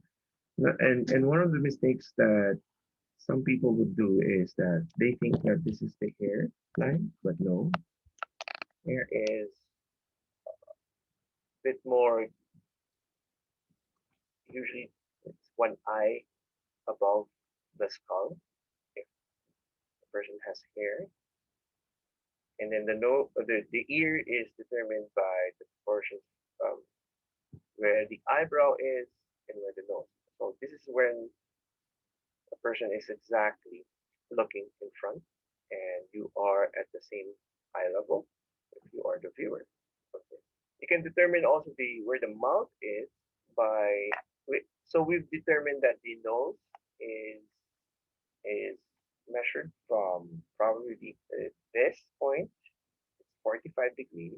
and one of the mistakes that some people would do is that they think that this is the hair line, but no, hair is a bit more. Usually, it's one eye above the skull if the person has hair, and then the ear is determined by the proportions um, where the eyebrow is and where the nose. So this is when a person is exactly looking in front and you are at the same eye level if you are the viewer. Okay. You can determine also the where the mouth is by so we've determined that the nose is is measured from probably this point, it's 45 degrees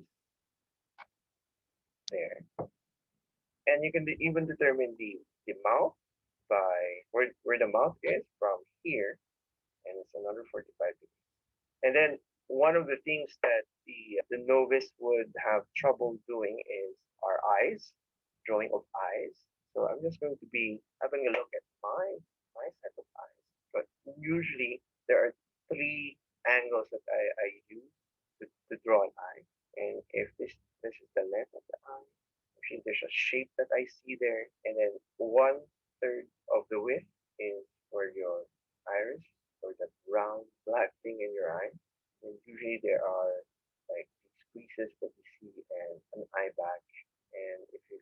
there. And you can even determine the mouth by where the mouth is from here, and it's another 45 degrees. And then one of the things that the novice would have trouble doing is our eyes, drawing of eyes. So I'm just going to be having a look at my set of eyes. But usually there are three angles that I use to draw an eye. And if this is the length of the eye, actually there's a shape that I see there, and then 1/3 of the width is for your iris, or that round black thing in your eye. And usually there are like these creases that you see and an eye patch. And if you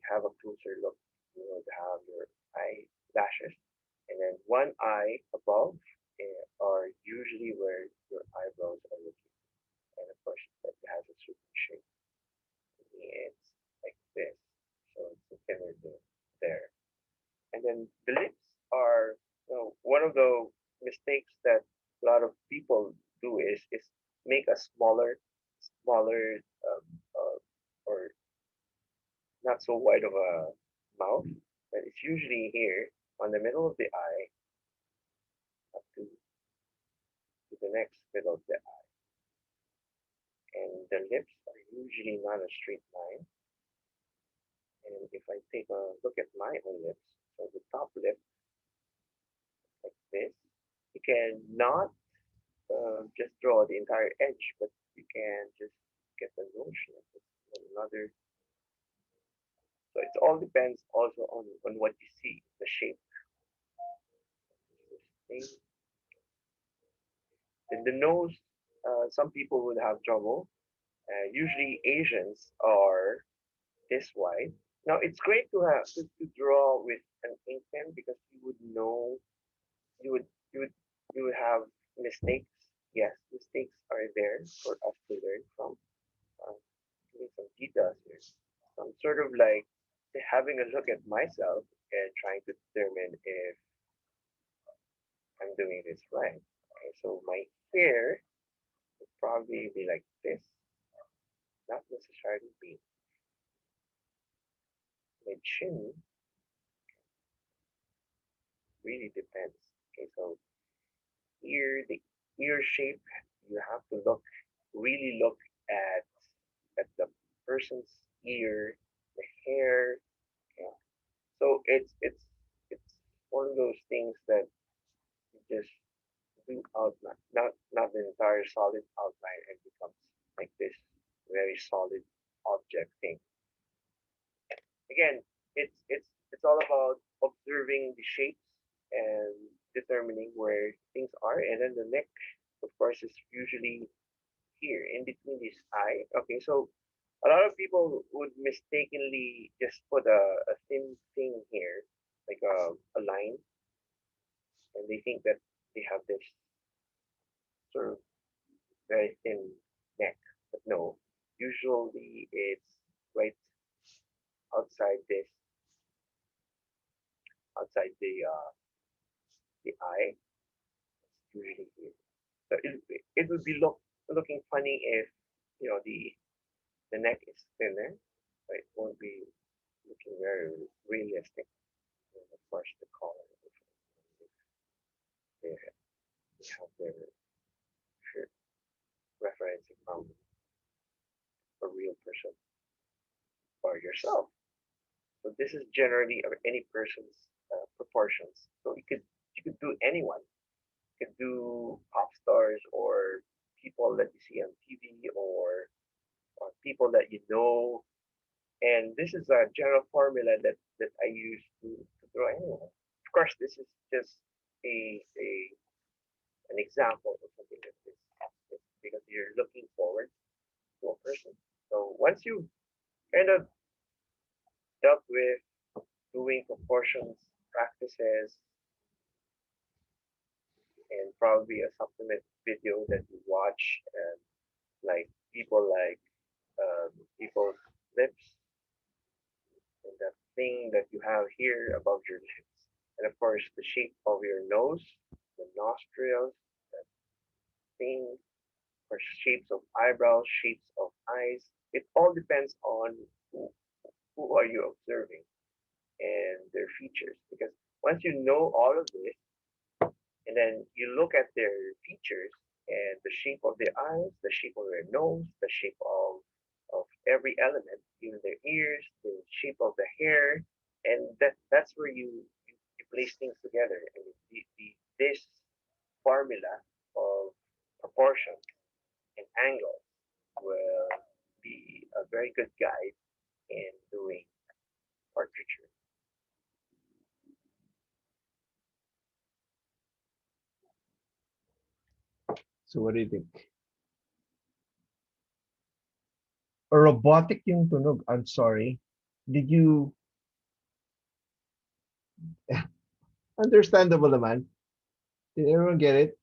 have a closer look, you would have your eyelashes. And then one eye above are usually where your eyebrows are located. And of course, that has a certain shape. It's like this. So it's a thinner thing there. And then the lips are, one of the mistakes that a lot of people do is make a smaller, or not so wide of a mouth. But it's usually here on the middle of the eye up to the next middle of the eye. And the lips are usually not a straight line. And if I take a look at my own lips, so the top lip, like this, you can not just draw the entire edge, but you can just get the notion of it. Another. So it all depends also on what you see, the shape. And the nose, some people would have trouble. Usually Asians are this wide. Now it's great to have to draw with an ink pen because you would know you would you would you would have mistakes. Yes, mistakes are there for us to learn from. Giving some details here. So I'm sort of like having a look at myself and trying to determine if I'm doing this right. Okay, so my hair would probably be like this, not necessarily be. My chin really depends. Okay, so here the ear shape, you have to really look at the person's ear, the hair, okay, it's one of those things that you just do outline, not the entire solid outline, and becomes like this very solid object thing. Again, it's all about observing the shapes and determining where things are, and then the neck, of course, is usually here in between this eye. Okay, so a lot of people would mistakenly just put a thin thing here, like a line, and they think that they have this sort of very thin neck. But no, usually it's right outside this, outside the eye. It's usually here. So it would be looking funny if the neck is thinner, but it won't be looking very realistic. And of course, the color, they have their shirt referencing from a real person or yourself. So this is generally of any person's proportions. So you could do anyone. You could do pop stars or people that you see on TV or people that you know. And this is a general formula that I use to draw anyone. Of course, this is just a an example of something that is because you're looking forward to a person. So once you kind of dealt with doing proportions practices and probably a supplement video that you watch and like people's lips and that thing that you have here above your lips and of course the shape of your nose, the nostrils, that thing, or shapes of eyebrows, shapes of eyes. It all depends on who are you observing and their features because once you know all of this and then you look at their features and the shape of their eyes, the shape of their nose, the shape of every element, even their ears, the shape of the hair, and that's where you place things together. And this formula of proportion and angle will be a very good guide in doing portraiture. So what do you think? Robotic yung tunog. I'm sorry. Did you understandable naman? Did everyone get it?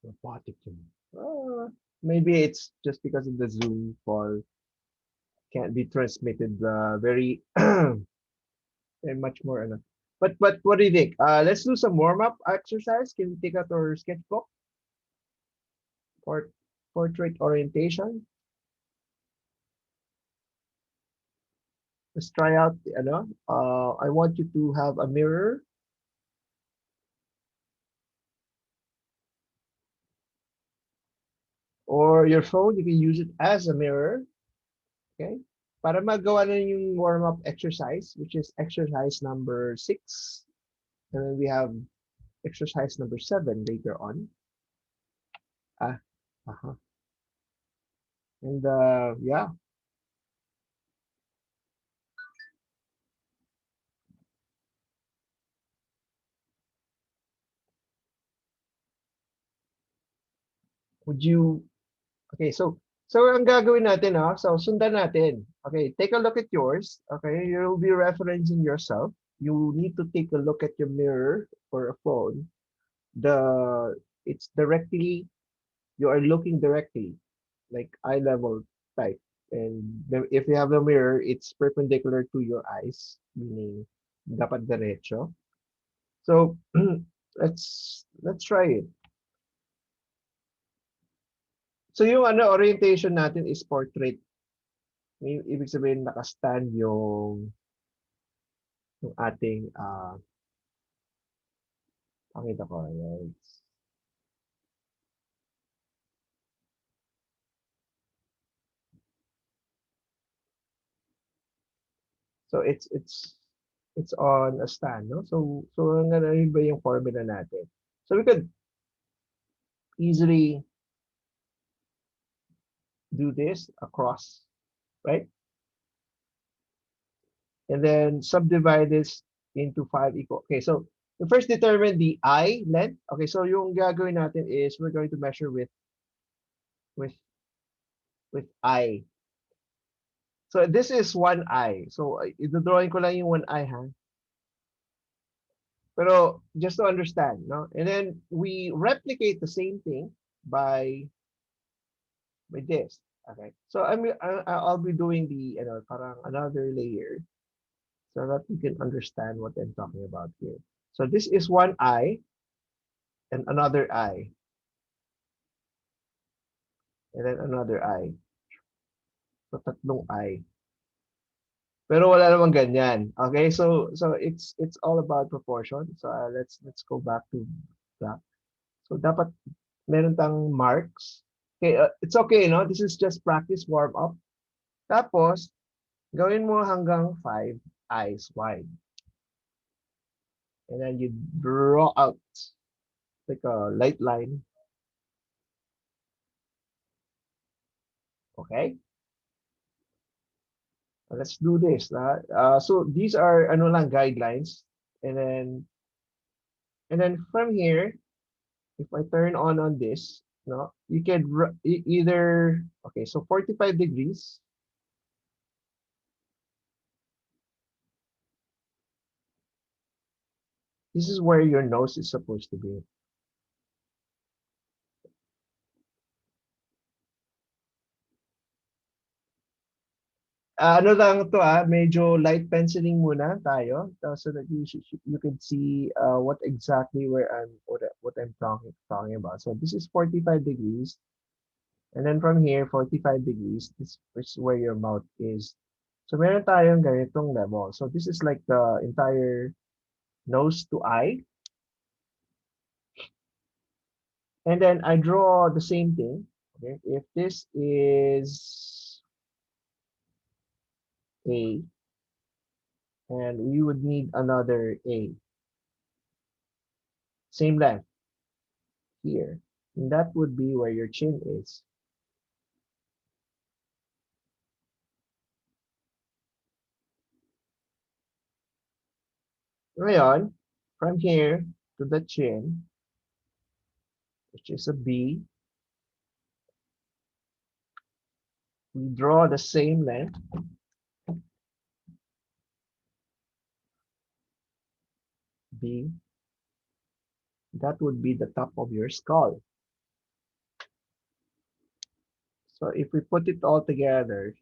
Robotic yung. Maybe it's just because of the Zoom call can't be transmitted very and much more. But what do you think? Let's do some warm up exercise. Can we take out our sketchbook? Portrait orientation. Let's try out. I want you to have a mirror. Or your phone, you can use it as a mirror. Okay? Para magawa na yung warm-up exercise, which is exercise number 6. And then we have exercise number 7 later on. And yeah. Would you, okay, so ang gagawin natin, so sundan natin. Okay, take a look at yours. Okay, you'll be referencing yourself. You need to take a look at your mirror or a phone. It's directly, you are looking directly, like eye level type. And if you have a mirror, it's perpendicular to your eyes, meaning dapat derecho. So let's try it. So yung orientation natin is portrait. Ibig sabihin naka-stand yung ating pakita ko. So it's on a stand, no? So ang ano yun ba yung formula natin? So we could easily do this across, right? And then subdivide this into 5 equal. Okay, so we first determine the I length. Okay, so yung gagawin natin is we're going to measure with with I. So this is one I. So i-drawing ko lang yung one I, ha? Pero just to understand, no? And then we replicate the same thing by this. Okay. So I'll be doing the parang another layer so that you can understand what I'm talking about here. So this is one eye and another eye and then another eye. So tatlong eye. Pero wala namang ganyan. Okay? So it's all about proportion. So let's go back to that. So dapat meron tang marks. Okay, it's okay, no? This is just practice warm up. Tapos gawin mo hanggang 5 eyes wide. And then you draw out like a light line. Okay? Let's do this. So these are ano lang guidelines. And then from here, if I turn on this, no, you can either okay, so 45 degrees. This is where your nose is supposed to be. Ano lang to medyo light penciling muna tayo so that you can see what exactly what I'm talking about. So this is 45 degrees. And then from here, 45 degrees, this is where your mouth is. So meron tayong ganitong level. So this is like the entire nose to eye. And then I draw the same thing. Okay, if this is A, and we would need another A. Same length here. And that would be where your chin is. Ngayon, from here to the chin, which is a B, we draw the same length. B. That would be the top of your skull. So if we put it all together,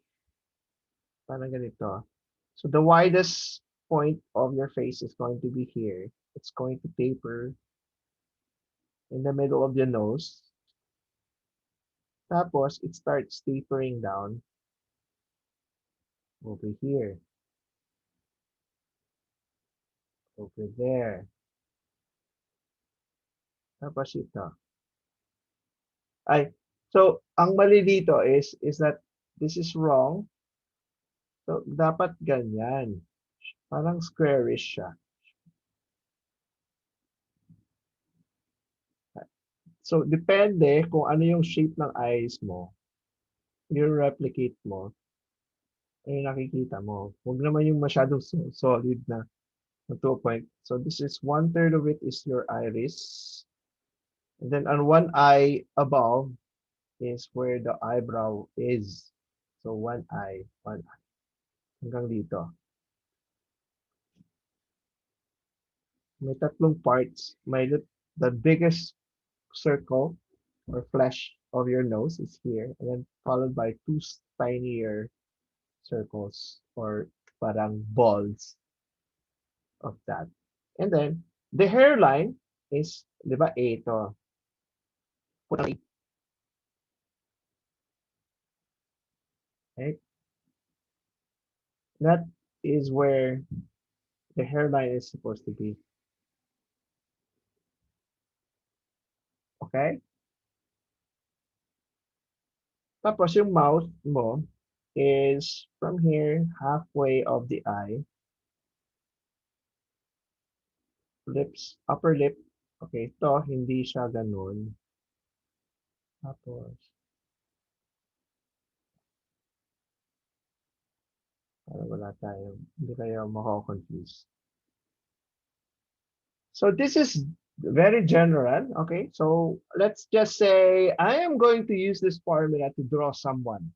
parang ganito. So the widest point of your face is going to be here. It's going to taper in the middle of your nose. Tapos, it starts tapering down over here. Over there. Tapos ito. So ang mali dito is that this is wrong. So dapat ganyan. Parang squarish siya. So depende kung ano yung shape ng eyes mo. Yung replicate mo, ay nakikita mo. Huwag naman yung masyadong solid na to a point. So this is 1/3 of it is your iris. And then on one eye above is where the eyebrow is. So one eye. Hanggang dito. May tatlong parts. The biggest circle or flesh of your nose is here, and then followed by two tinier circles or parang balls of that. And then the hairline is, di ba, ito. Right? That is where the hairline is supposed to be. Okay? Tapos yung mouth mo, is from here, halfway of the eye, lips, upper lip. Okay, ito, hindi siya ganun. Tapos, para wala tayo, hindi kayo mako-confuse. So this is very general, okay? So let's just say I am going to use this formula to draw someone.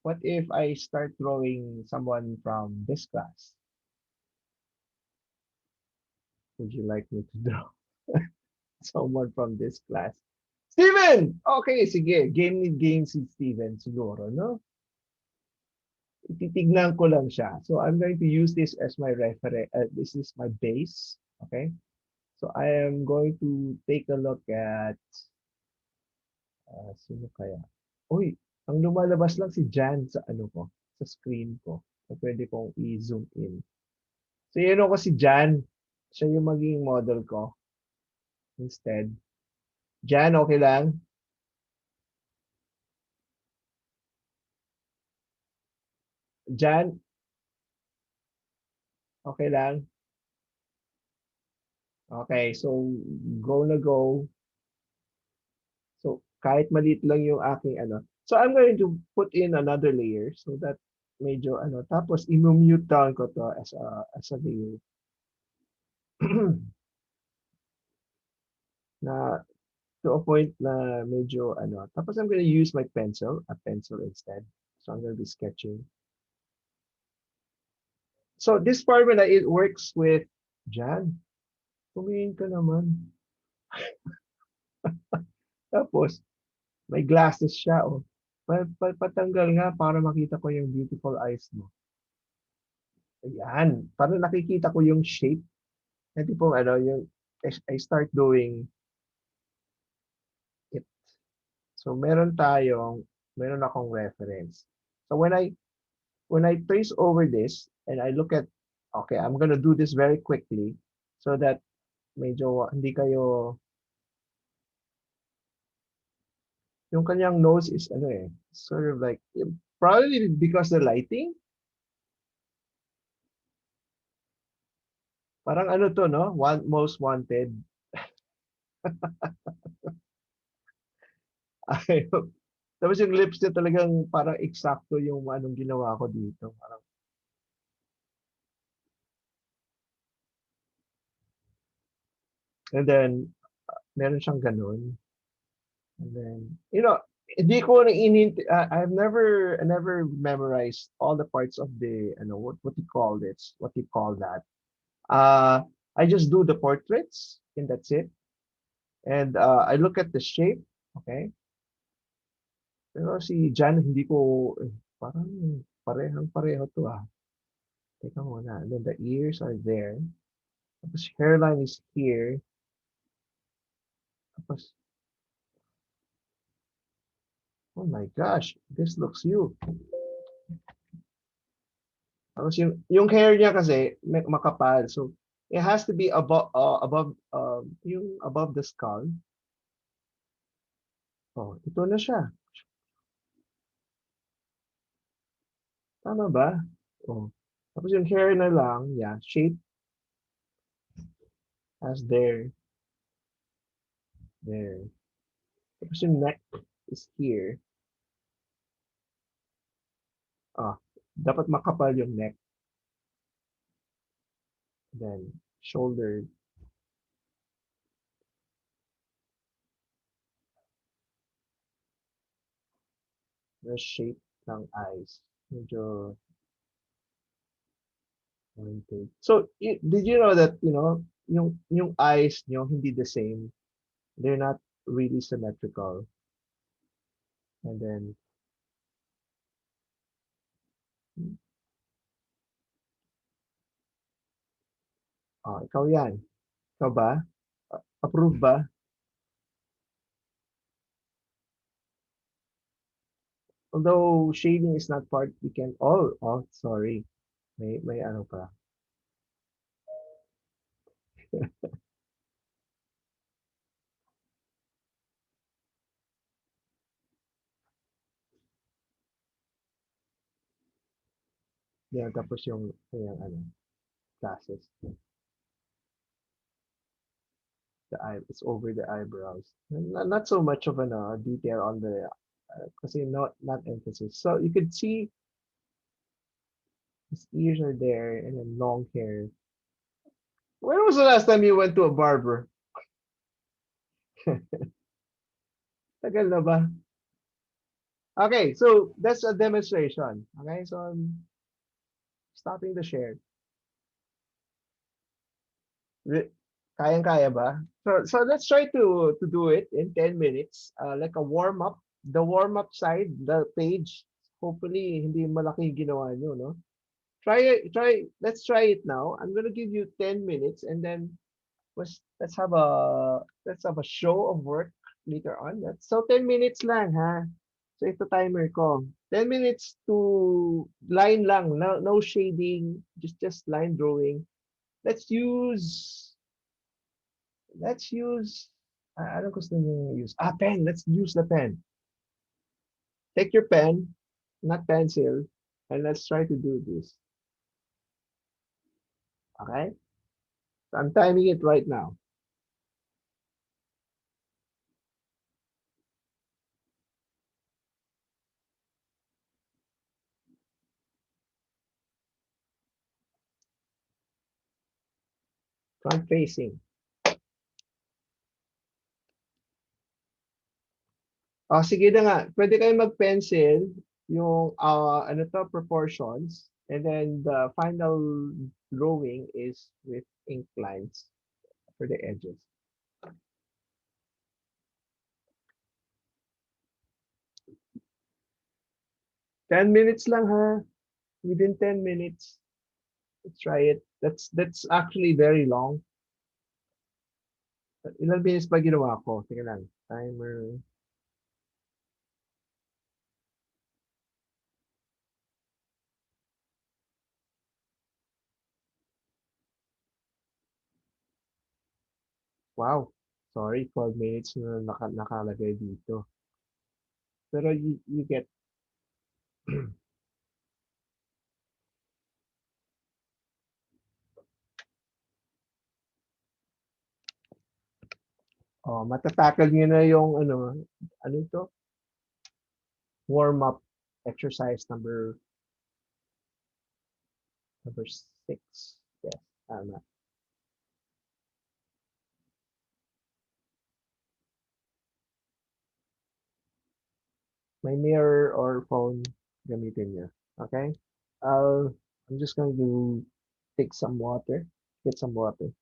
What if I start drawing someone from this class? Would you like me to draw someone from this class? Steven! Okay, sige. Game si Steven siguro, no? Titignan ko lang siya. So I'm going to use this as my reference. This is my base, okay? So I am going to take a look at sino kaya? Uy, ang lumalabas lang si Jan sa ano ko, sa screen ko. So pwede kong i-zoom in. So yun ako si Jan. Siya yung magiging model ko. Instead. Jan, okay lang? Jan, okay lang? Okay, so go na go. So kahit maliit lang yung aking ano. So I'm going to put in another layer so that medyo ano. Tapos i-mute down ko to as a layer. Na to a point na medyo ano. Tapos I'm going to use my pencil, a pencil instead. So I'm going to be sketching. So this formula, it works with Jan. Tumingin ka naman. Tapos, may glasses siya, oh. Patanggal nga para makita ko yung beautiful eyes mo. Ayan. Para nakikita ko yung shape. Hindi po, ano, yung, I start doing it. So, meron akong reference. So, when I trace over this, and I look at, okay, I'm gonna do this very quickly, so that medyo hindi kayo, yung kanyang nose is ano eh, sort of like, probably because the lighting, parang ano to, no? Most wanted. Tapos yung lips niya talagang parang eksakto yung anong ginawa ko dito. Parang, and then, meron siyang ganun. And then, you know, hindi ko na I never memorized all the parts of the, ano, what you call this, what you call that. I just do the portraits, and that's it. And I look at the shape, okay? Pero si Jan, hindi ko, parang parehang-pareho to ah. Teka muna. And then the ears are there. Tapos hairline is here. Tapos, oh my gosh, this looks you. Tapos yung hair niya kasi makapal. So, it has to be yung above the skull. Oh, ito na siya. Tama ba? Oh. Tapos yung hair na lang, yeah, shape as there. There. Tapos yung neck is here. Ah, dapat makapal yung neck. Then, shoulder. The shape ng eyes. Medyo pointed. So, did you know that, you know, yung eyes nyo hindi the same. They're not really symmetrical. And then, ikaw yan. Ikaw ba? Approve ba? Although shading is not part, we can, sorry. May ano pa. Yan, tapos yung ano, glasses. It's over the eyebrows. Not so much of an detail on the kasi not emphasis. So you could see his ears are there and then long hair. When was the last time you went to a barber? Tagal na ba? Okay, so that's a demonstration. Okay, so I'm stopping the share. Kayang-kaya ba? So let's try to do it in 10 minutes. Like a warm up. The warm up side, the page. Hopefully hindi malaki ginawa nyo, no? Let's try it now. I'm gonna give you 10 minutes and then let's have a show of work later on. So 10 minutes lang, ha? So ito timer ko. 10 minutes to line lang, no shading, just line drawing. Let's use anong gusto niyo use? Pen. Let's use the pen. Take your pen, not pencil, and let's try to do this. Okay? So I'm timing it right now. Front facing. Sige na nga. Pwede kayo mag-pencil yung ano to, proportions. And then the final drawing is with ink lines for the edges. Ten minutes lang, ha? Within 10 minutes. Let's try it. That's actually very long. Ilan minutes ba ginawa ko? Tingnan lang. Timer. Wow. Sorry, 12 minutes na nakalagay dito. Pero you get matatackle nyo na yung ano ito? Warm up exercise number 6. Yes, tama. May mirror or phone, gamitin nyo. Okay? I'm just going to take some water. Get some water.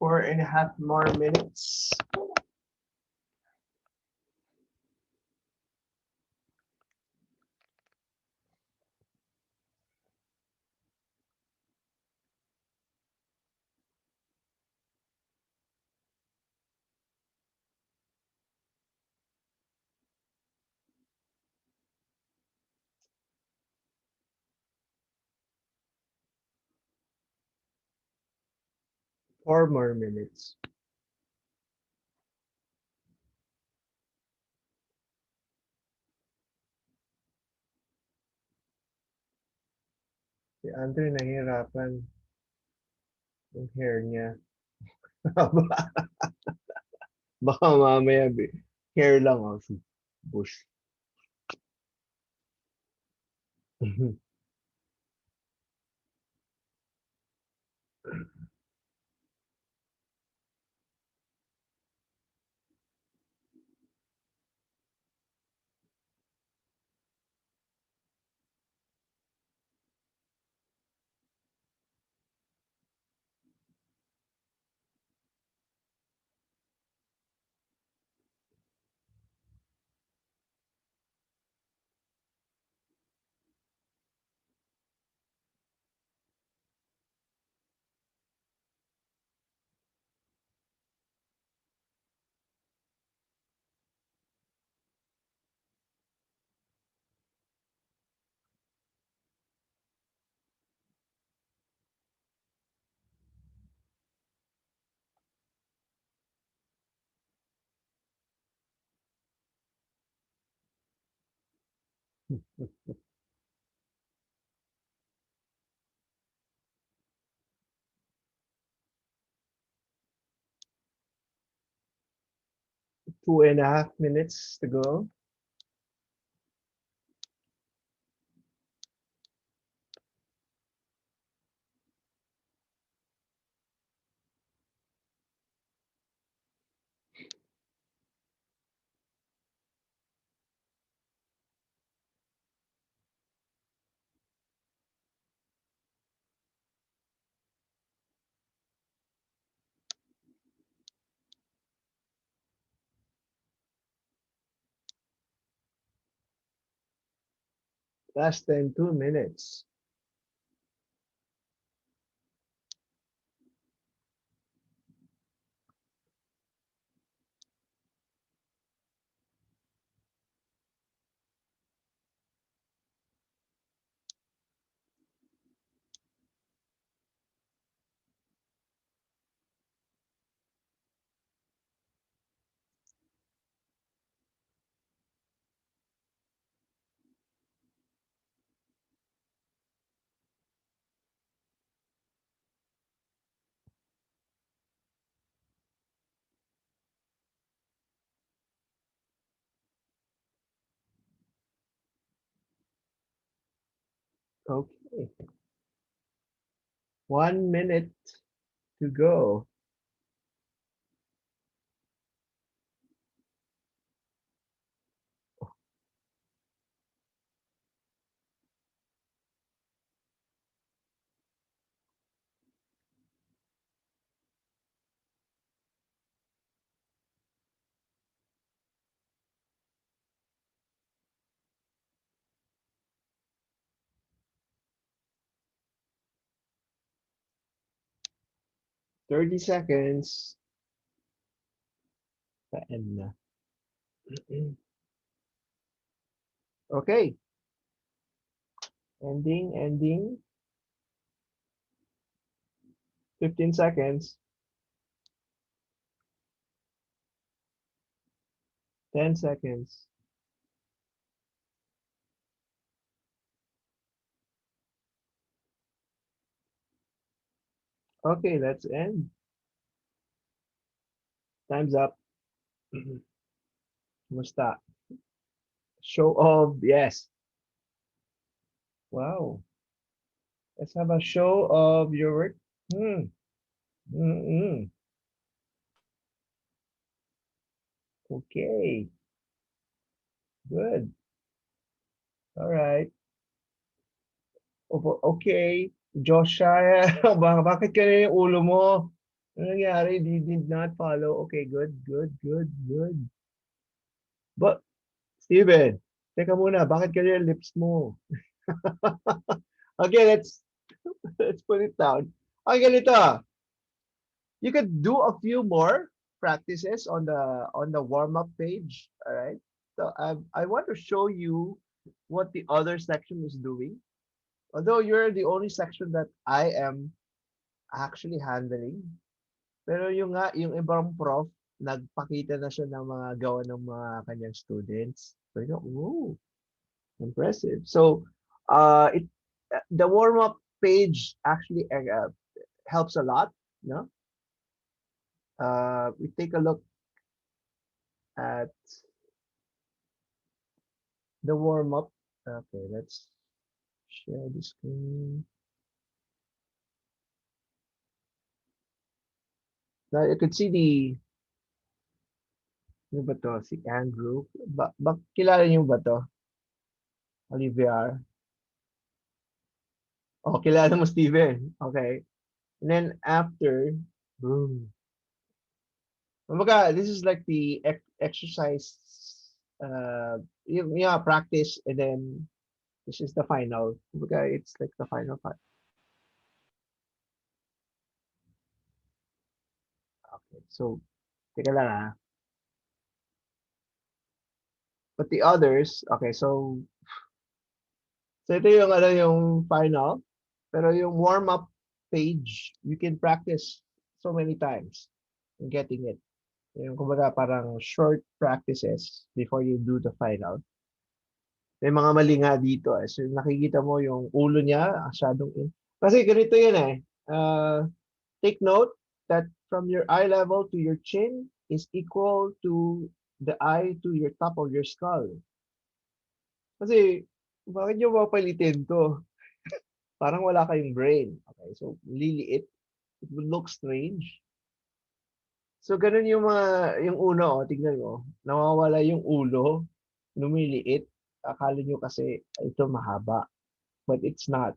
4.5 more minutes. Four more minutes. Si Andre nahihirapan yung hair niya. Baka mamaya hair lang oh. Bush. 2.5 minutes to go. Less than 2 minutes. Okay. 1 minute to go. Thirty seconds. End na. Okay. Ending. 15 seconds. 10 seconds. Okay, let's end. Time's up. Musta? Show of, yes. Wow. Let's have a show of your work. Okay. Good. All right. Okay. Joshua, bakit ganyan yung ulo mo? Ano nangyari? You did not follow. Okay, good, good, good, good. But, Steven, teka muna, bakit kaya lips mo? Okay, let's put it down. Okay, ganito. You could do a few more practices on the warm-up page. All right. So I want to show you what the other section is doing. Although you're the only section that I am actually handling. Pero yung ibang prof, nagpakita na siya ng mga gawa ng mga kanyang students. So, ooh, impressive. So, it the warm-up page actually helps a lot. No? We take a look at the warm-up. Okay, let's share the screen. Now you can see ano ba to? Si Andrew. Kilala niyo ba to? Olivia. Oh, kilala mo Steven. Okay. And then after, boom. Kumbaga, this is like the exercise, practice, and then this is the final. Kumbaga, it's like the final part. Okay, so, teka lang ah. But the others, okay, so ito yung, yung final. Pero yung warm-up page, you can practice so many times in getting it. Yung kumbaga parang short practices before you do the final. May mga mali nga dito eh. So nakikita mo yung ulo niya, masyadong in. Kasi ganito yun eh. Take note that from your eye level to your chin is equal to the eye to your top of your skull. Kasi, bakit nyo papalitin to? Parang wala kayong brain. Okay, so liliit. It would look strange. So, ganun yung yung uno, tignan mo. Nawawala yung ulo, lumiliit. Akala nyo kasi ito mahaba. But it's not.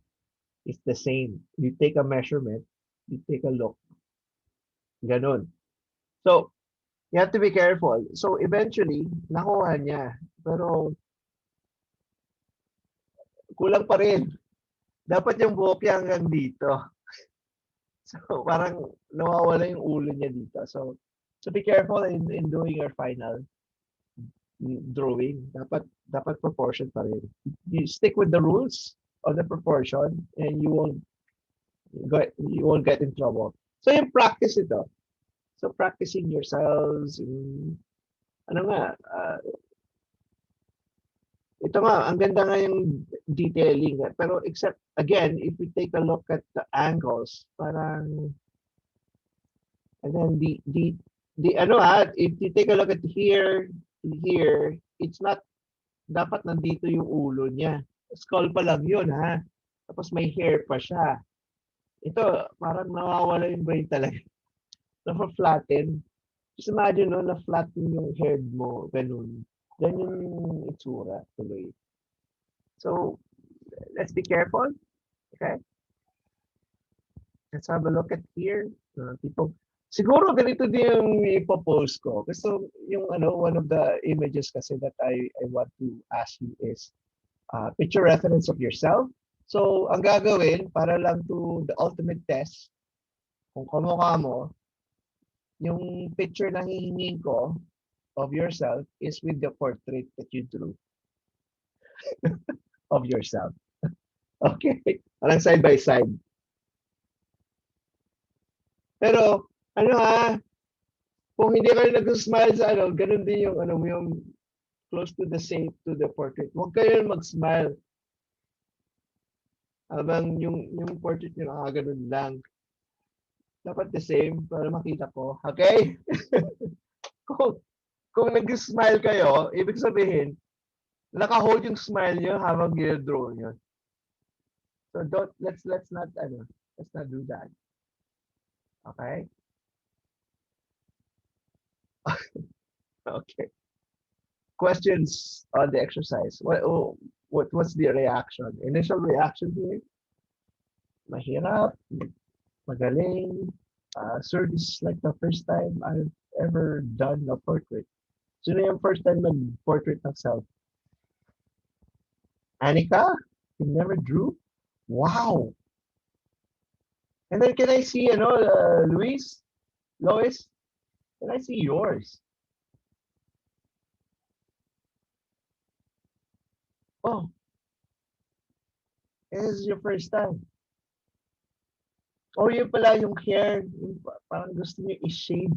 It's the same. You take a measurement, you take a look. Ganun. So, you have to be careful. So, eventually, nakuha niya. Pero, kulang pa rin. Dapat yung buhok niya hanggang dito. So, parang nawawala yung ulo niya dito. So be careful in doing your final drawing. Dapat proportion pa rin. You stick with the rules of the proportion and you won't get in trouble. So, yung practice ito. So, practicing yourselves. Ano nga, ito nga, ang ganda nga yung detailing. Pero except, again, if we take a look at the angles, parang, and then if you take a look at here, it's not, dapat nandito yung ulo niya. Skull pa lang yun, ha? Tapos may hair pa siya. Ito, parang nawawala yung brain talaga. Na-flatten. Just imagine, no, na-flatten yung head mo, ganun. Ganyan yung itsura tuloy. So, let's be careful. Okay? Let's have a look at here. People, siguro ganito din yung ipopost ko. Kasi yung one of the images kasi that I want to ask you is picture reference of yourself. So, ang gagawin, para lang to the ultimate test, kung kamukha mo, yung picture na hihingin ko of yourself is with the portrait that you drew of yourself. Okay? Parang side by side. Pero, kung hindi kayo nag-smile sa ganun din yung yung close to the same to the portrait. Huwag kayo mag-smile. Habang yung portrait nyo nakaganon lang. Dapat the same para makita ko. Okay? kung nag-smile kayo, ibig sabihin, naka-hold yung smile nyo habang gina-draw nyo. So let's not do that. Okay? Okay. Questions on the exercise. What's the reaction? Initial reaction here? Mahirap? Magaling? Sir, this is like the first time I've ever done a portrait. Sino yung first time mag-portrait ng self? Anika? You never drew? Wow! And then can I see, Luis? Lois? Can I see yours? Oh, this is your first time. Oh, yun pala yung hair. Yung parang gusto niyo i-shade.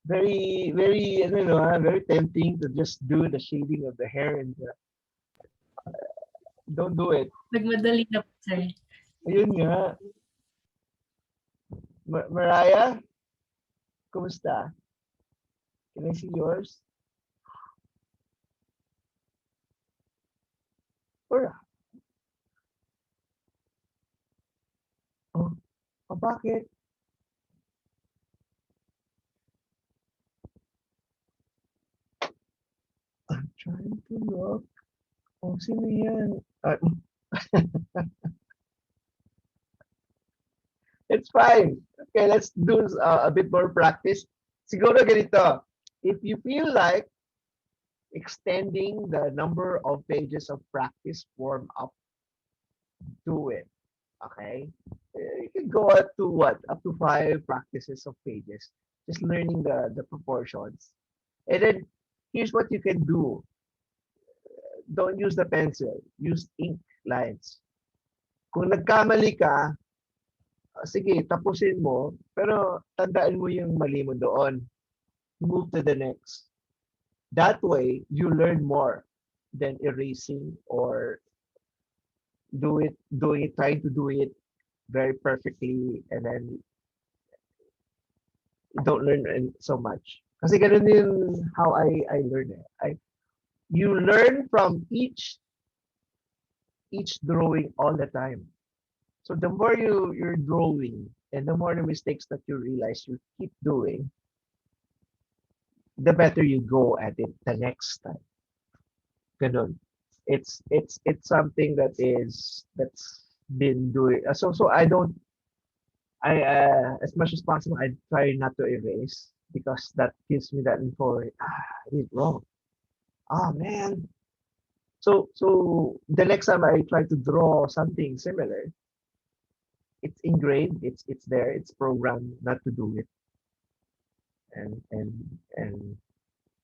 Very, very, very tempting to just do the shading of the hair and don't do it. Nagmadali na po, sir. Ayun nga. Mariah, kumusta? Can I see yours? Or, oh, bakit? I'm trying to look. Oh, sino yan? It's fine. Okay, let's do a bit more practice. Siguro ganito. If you feel like extending the number of pages of practice form up, do it. Okay? You can go up to what? Up to 5 practices of pages. Just learning the proportions. And then, here's what you can do. Don't use the pencil. Use ink lines. Kung nagkamali ka, sige, tapusin mo, pero tandaan mo yung mali mo doon. Move to the next. That way, you learn more than erasing or trying to do it very perfectly and then don't learn so much. Kasi ganun din how I learn it. You learn from each drawing all the time. So the more you're drawing and the more the mistakes that you realize you keep doing, the better you go at it the next time. Ganun. It's something that's been doing. So I as much as possible I try not to erase because that gives me that info. I did wrong. Oh man. So the next time I try to draw something similar, it's ingrained, it's there, it's programmed not to do it. And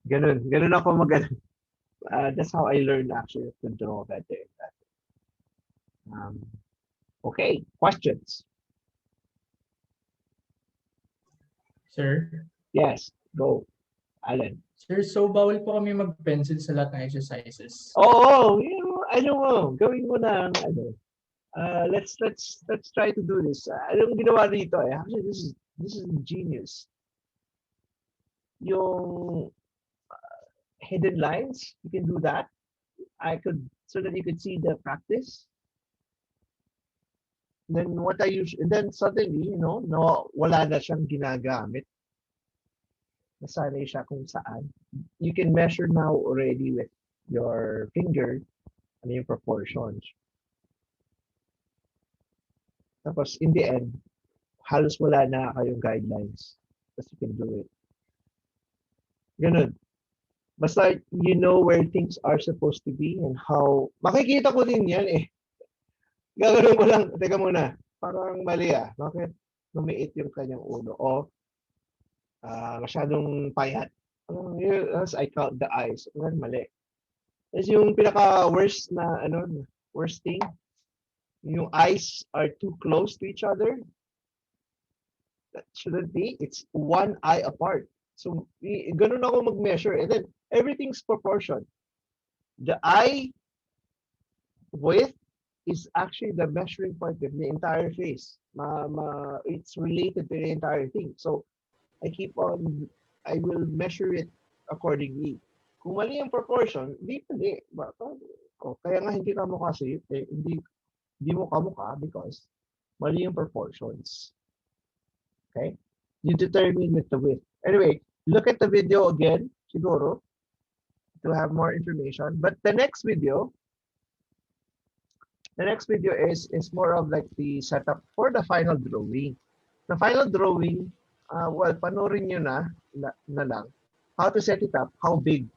ganun ako that's how I learned actually to draw better. Okay, questions? Sir? Yes, go. Alan. Sir, so bawal po kami mag-pencil sa lahat ng exercises. Oh, ano mo, gawin mo ng let's try to do this. Anong ginawa rito eh? Actually, this is genius. Yung hidden lines, you can do that. So that you could see the practice. Then what I use, and then suddenly, no, wala na siyang ginagamit. Nasanay siya kung saan. You can measure now already with your finger, ano yung proportions. Tapos in the end, halos wala na kayong guidelines. Because you can do it. Ganun. Basta you know where things are supposed to be and how, makikita ko din yan eh. Gagawin mo lang, teka muna, parang mali ah. Bakit lumiit yung kanyang ulo? O masyadong payat. As I count the eyes. Mali. Tapos yung pinaka-worst na, worst thing, yung eyes are too close to each other. That shouldn't be. It's one eye apart. So, ganun ako mag-measure. And then, everything's proportion. The eye width is actually the measuring point of the entire face. It's related to the entire thing. So, I will measure it accordingly. Kung mali ang proportion, di pali. Kaya nga hindi ka mukha sa'yo, hindi mo kamukha because mali yung proportions. Okay? You determine with the width. Anyway, look at the video again, siguro, to have more information. But the next video is more of like the setup for the final drawing. The final drawing, well, panoorin nyo na lang how to set it up, how big.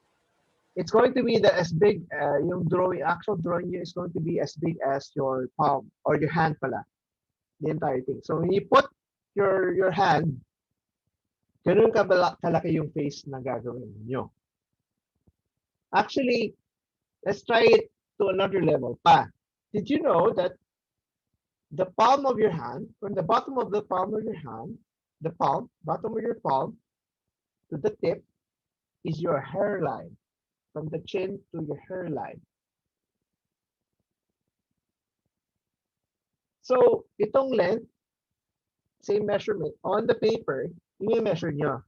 It's going to be as big, yung drawing, actual drawing nyo is going to be as big as your palm or your hand pala, the entire thing. So when you put your hand, ganun kalaki yung face na gagawin nyo. Actually, let's try it to another level pa. Did you know that the palm of your hand, from the bottom of the palm of your hand, the palm, bottom of your palm to the tip is your hairline, from the chin to your hairline. So, itong length, same measurement, on the paper, yung measure nyo.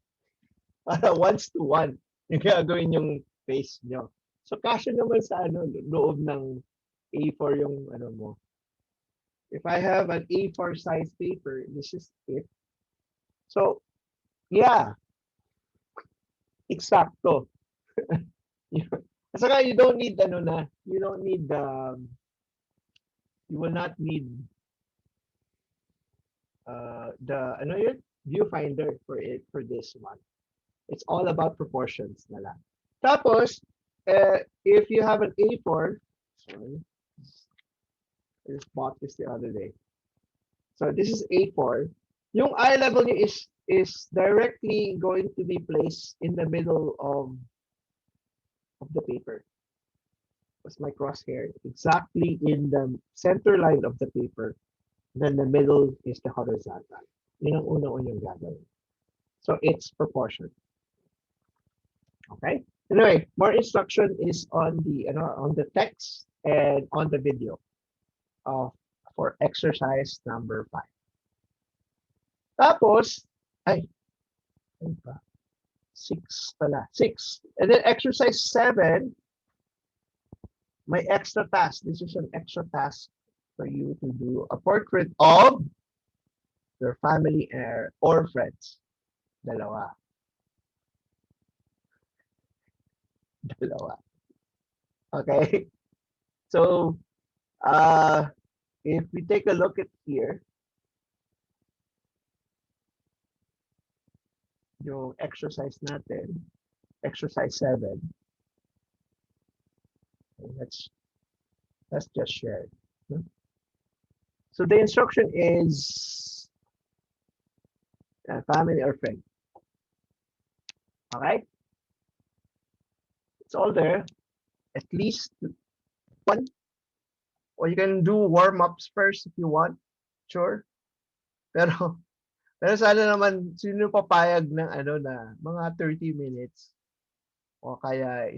Para 1:1 yung gagawin yung face nyo. So, kasya naman sa loob ng A4 yung mo. If I have an A4 size paper, this is it. So, yeah, eksakto. Saka you don't need you don't need you will not need the yun? Viewfinder for this one. It's all about proportions na lang. Tapos, if you have an A4, sorry, I just bought this the other day. So this is A4. Yung eye level niyo is directly going to be placed in the middle of the paper. That's my crosshair. Exactly in the center line of the paper. Then the middle is the horizontal. Yun ang una-unang gagawin. So it's proportion. Okay? Anyway, more instruction is on the text and on the video for exercise number 5. Tapos, ay pa? 6 pala. 6. And then exercise 7, my extra task. This is an extra task for you to do a portrait of your family or friends. Dalawa. Okay? So, if we take a look at here, yung exercise natin, exercise 7. Let's just share it. So the instruction is family or friend. All right? It's all there. At least one. Or you can do warm-ups first if you want. Sure. Pero sana naman, sino papayag ng na mga 30 minutes o kaya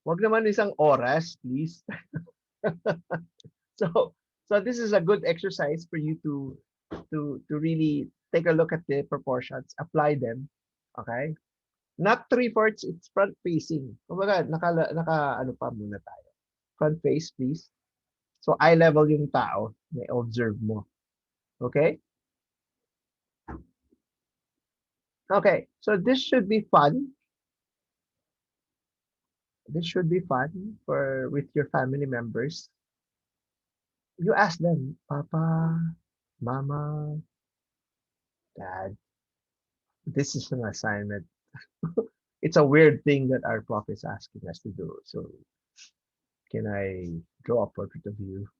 wag naman isang oras, please. So this is a good exercise for you to really take a look at the proportions, apply them. Okay? Not 3/4, it's front facing. Kumbaga, naka pa muna tayo. Front face, please. So eye level yung tao, may observe mo. Okay? Okay, so this should be fun. This should be fun with your family members. You ask them, Papa, Mama, Dad, this is an assignment. It's a weird thing that our prof is asking us to do. So can I draw a portrait of you?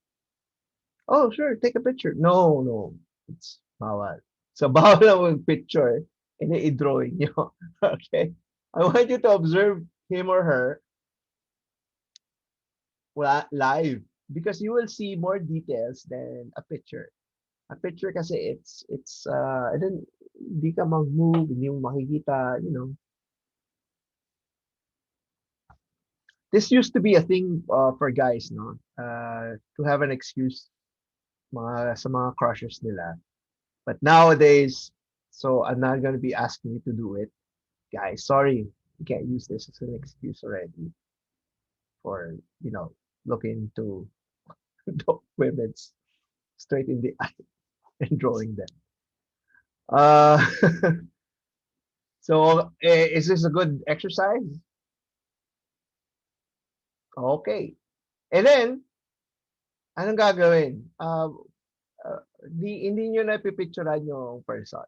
Oh, sure, take a picture. No, it's bawal. So bawal ang picture and then i-drawing nyo. Okay? I want you to observe him or her live because you will see more details than a picture. A picture kasi it's and then hindi ka mag-move, hindi mo makikita, This used to be a thing for guys, no? To have an excuse sa mga crushes nila. But nowadays, so I'm not going to be asking you to do it. Guys, sorry, you can't use this as an excuse already for, looking to women's straight in the eye and drawing them. So, is this a good exercise? Okay. And then, anong gagawin? hindi nyo na pipicturean yung person.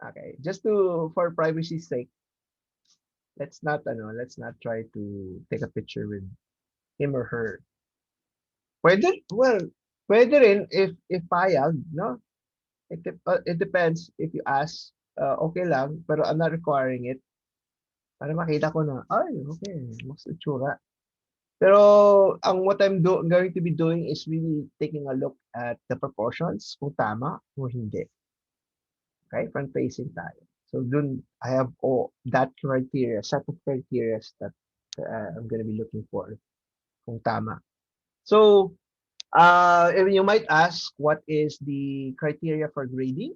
Okay, just to for privacy's sake, let's not try to take a picture with him or her. Well, pwede rin if payag, no? It depends if you ask, okay lang, pero I'm not requiring it. Para makita ko na, ay, okay, mas itsura. Pero what going to be doing is really taking a look at the proportions, kung tama o hindi. Okay, front facing tayo. So dun, I have that criteria, set of criteria that I'm gonna be looking for, kung tama. So, you might ask, what is the criteria for grading?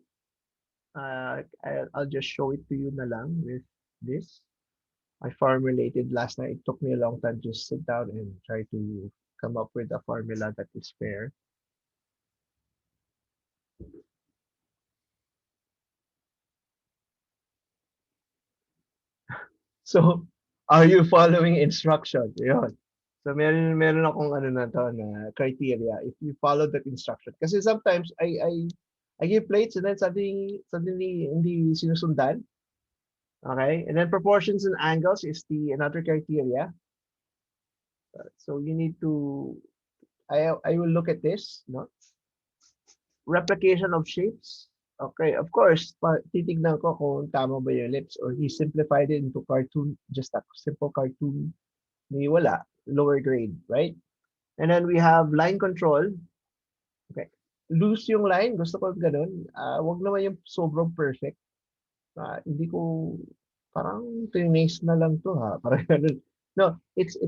I'll just show it to you na lang with this. I formulated last night. It took me a long time to sit down and try to come up with a formula that is fair. So, are you following instruction? Yun. So, meron akong ano na to na criteria. If you follow that instruction. Kasi sometimes, I give plates and then suddenly hindi sinusundan. Okay? And then proportions and angles is another criteria. So, you need to, I will look at this, no? Replication of shapes. Okay, of course, titignan ko kung tama ba yung ellipse or he simplified it into cartoon, just a simple cartoon. May wala, lower grade, right? And then we have line control. Okay. Loose yung line, gusto ko ganun. Wag naman yung sobrang perfect. Hindi ko, parang trinace na lang to ha. Parang ganun. No, it's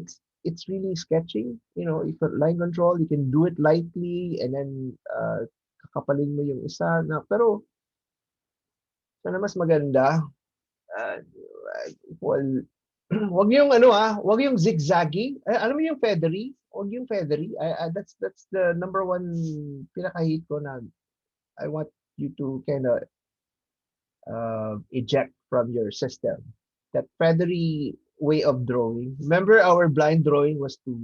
really sketching. You know, you can line control, you can do it lightly and then kakapalin mo yung isa na, pero sana mas maganda. Well, wag yung wag yung zigzaggy. Alam mo yung feathery? Wag yung feathery. That's the number one pinaka-hate ko na I want you to kind of eject from your system. That feathery way of drawing. Remember our blind drawing was to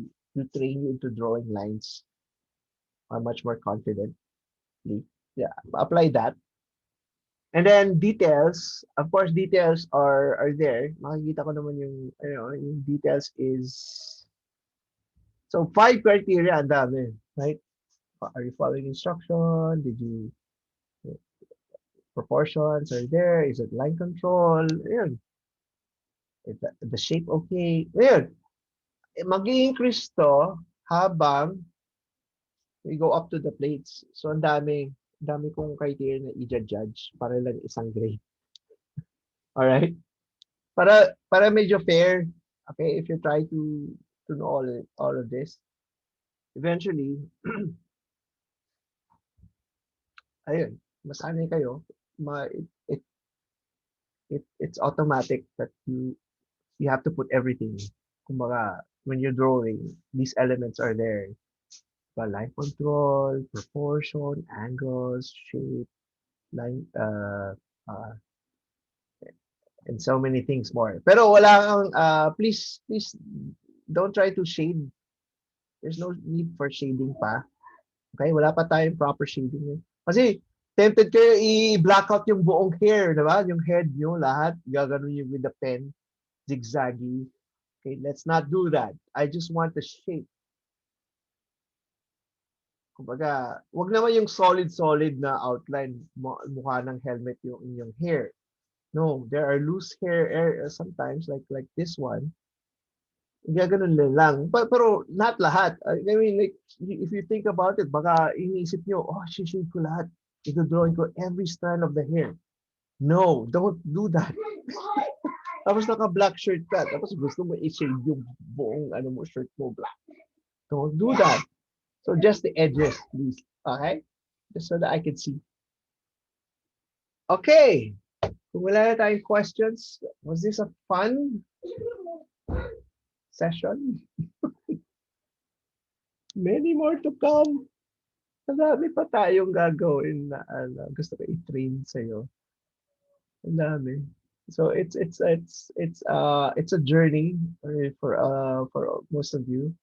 train you into drawing lines much more confidently. Yeah, apply that. And then details, of course, details are there. Makikita ko naman yung details is, so 5 criteria, ang dami, right? Are you following instruction? Did you, proportions are there? Is it line control? Ayun. Is the shape okay? Ayun. Mag-i-increase to habang we go up to the plates. So ang dami kong criteria na i-judge para lang isang grade. Alright? Para medyo fair, okay, if you try to know all of this, eventually, ayun, masanay kayo, it's automatic that you have to put everything. Kumbaga, when you're drawing, these elements are there. Line control, proportion, angles, shape, line, and so many things more. Pero wala kang, please don't try to shade. There's no need for shading pa. Okay, wala pa tayong proper shading. Kasi tempted kayo i-black out yung buong hair, di ba? Yung head nyo, lahat, gagano nyo with the pen, zigzaggy. Okay, let's not do that. I just want the shape. Kumbaga, wag naman yung solid na outline, mukha ng helmet yung inyong hair. No, there are loose hair sometimes, like this one. Gaganon lang. Pero not lahat. I mean, like, if you think about it, baka iniisip nyo, shade ko lahat. Ito-drawing ko every strand of the hair. No, don't do that. Tapos naka-black shirt ka. Tapos gusto mo i-shade yung buong shirt mo black. Don't do that. So just the edges, please. Okay? Just so that I can see. Okay. Kung wala na tayong questions, was this a fun session? Many more to come. Madami pa tayong gagawin na gusto ko i-train sa'yo. Ang dami. So it's a journey for most of you.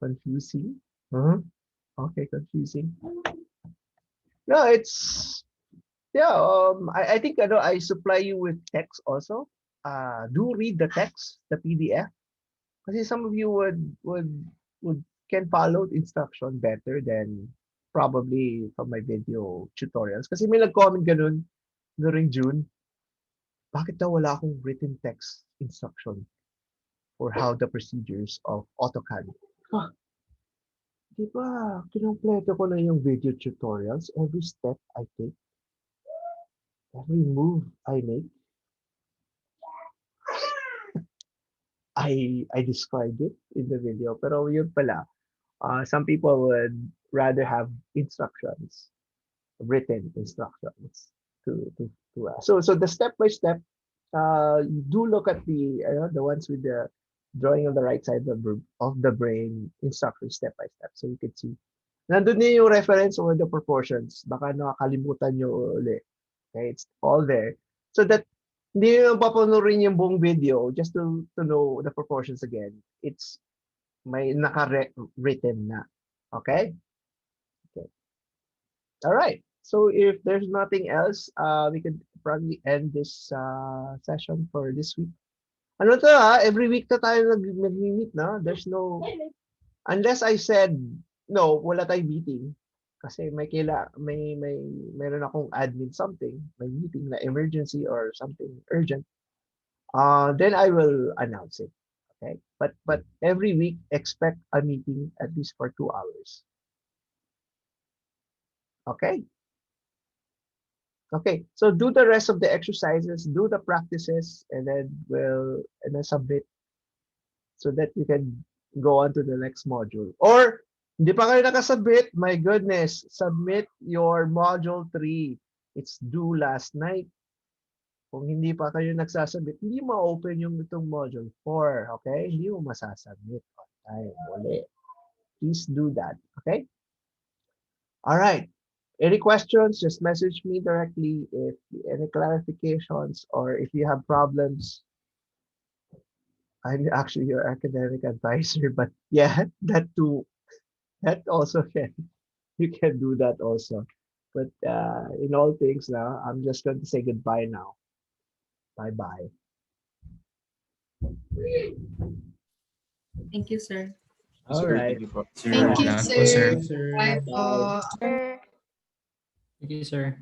Confusing. Huh? Okay, confusing. No, it's yeah. I think I supply you with text also. Do read the text, the PDF, because some of you would can follow the instruction better than probably from my video tutorials. Kasi may nag-comment ganun during June. Bakit daw wala akong written text instruction for how the procedures of AutoCAD? Ah, di ba, kinumpleto ko na yung video tutorials, every step I take, every move I make, I described it in the video. Pero yun pala, some people would rather have instructions, written instructions so the step by step. You do look at the ones with the drawing on the right side of the brain instructions step by step, so you can see. Nandun din yung reference or the proportions. Baka nakakalimutan nyo uli. Okay, it's all there. So that hindi nyo papanurin yung buong video just to know the proportions again. It's may naka-written na. Okay? Okay. All right. So if there's nothing else, we could probably end this session for this week. Ano to every week na tayo nag-meet na. There's no, unless I said, no, wala tayong meeting. Kasi meron akong admin something, may meeting na emergency or something urgent. Then I will announce it. Okay? But every week, expect a meeting at least for 2 hours. Okay? Okay, so do the rest of the exercises, do the practices, and then submit so that you can go on to the next module. Or hindi pa kayo nakasubmit, my goodness, submit your module 3. It's due last night. Kung hindi pa kayo nagsasubmit, hindi ma-open yung itong module 4, okay? Hindi mo masasubmit on time. Uli. Please do that, okay? All right. Any questions, just message me directly if any clarifications or if you have problems. I'm actually your academic advisor, but yeah, that too, that also you can do that also. But in all things now, I'm just going to say goodbye now. Bye-bye. Thank you, sir. All Sir, right. thank you po. Sir, Thank you, salamat po, sir. sir. Bye po. Sir. Thank you, sir.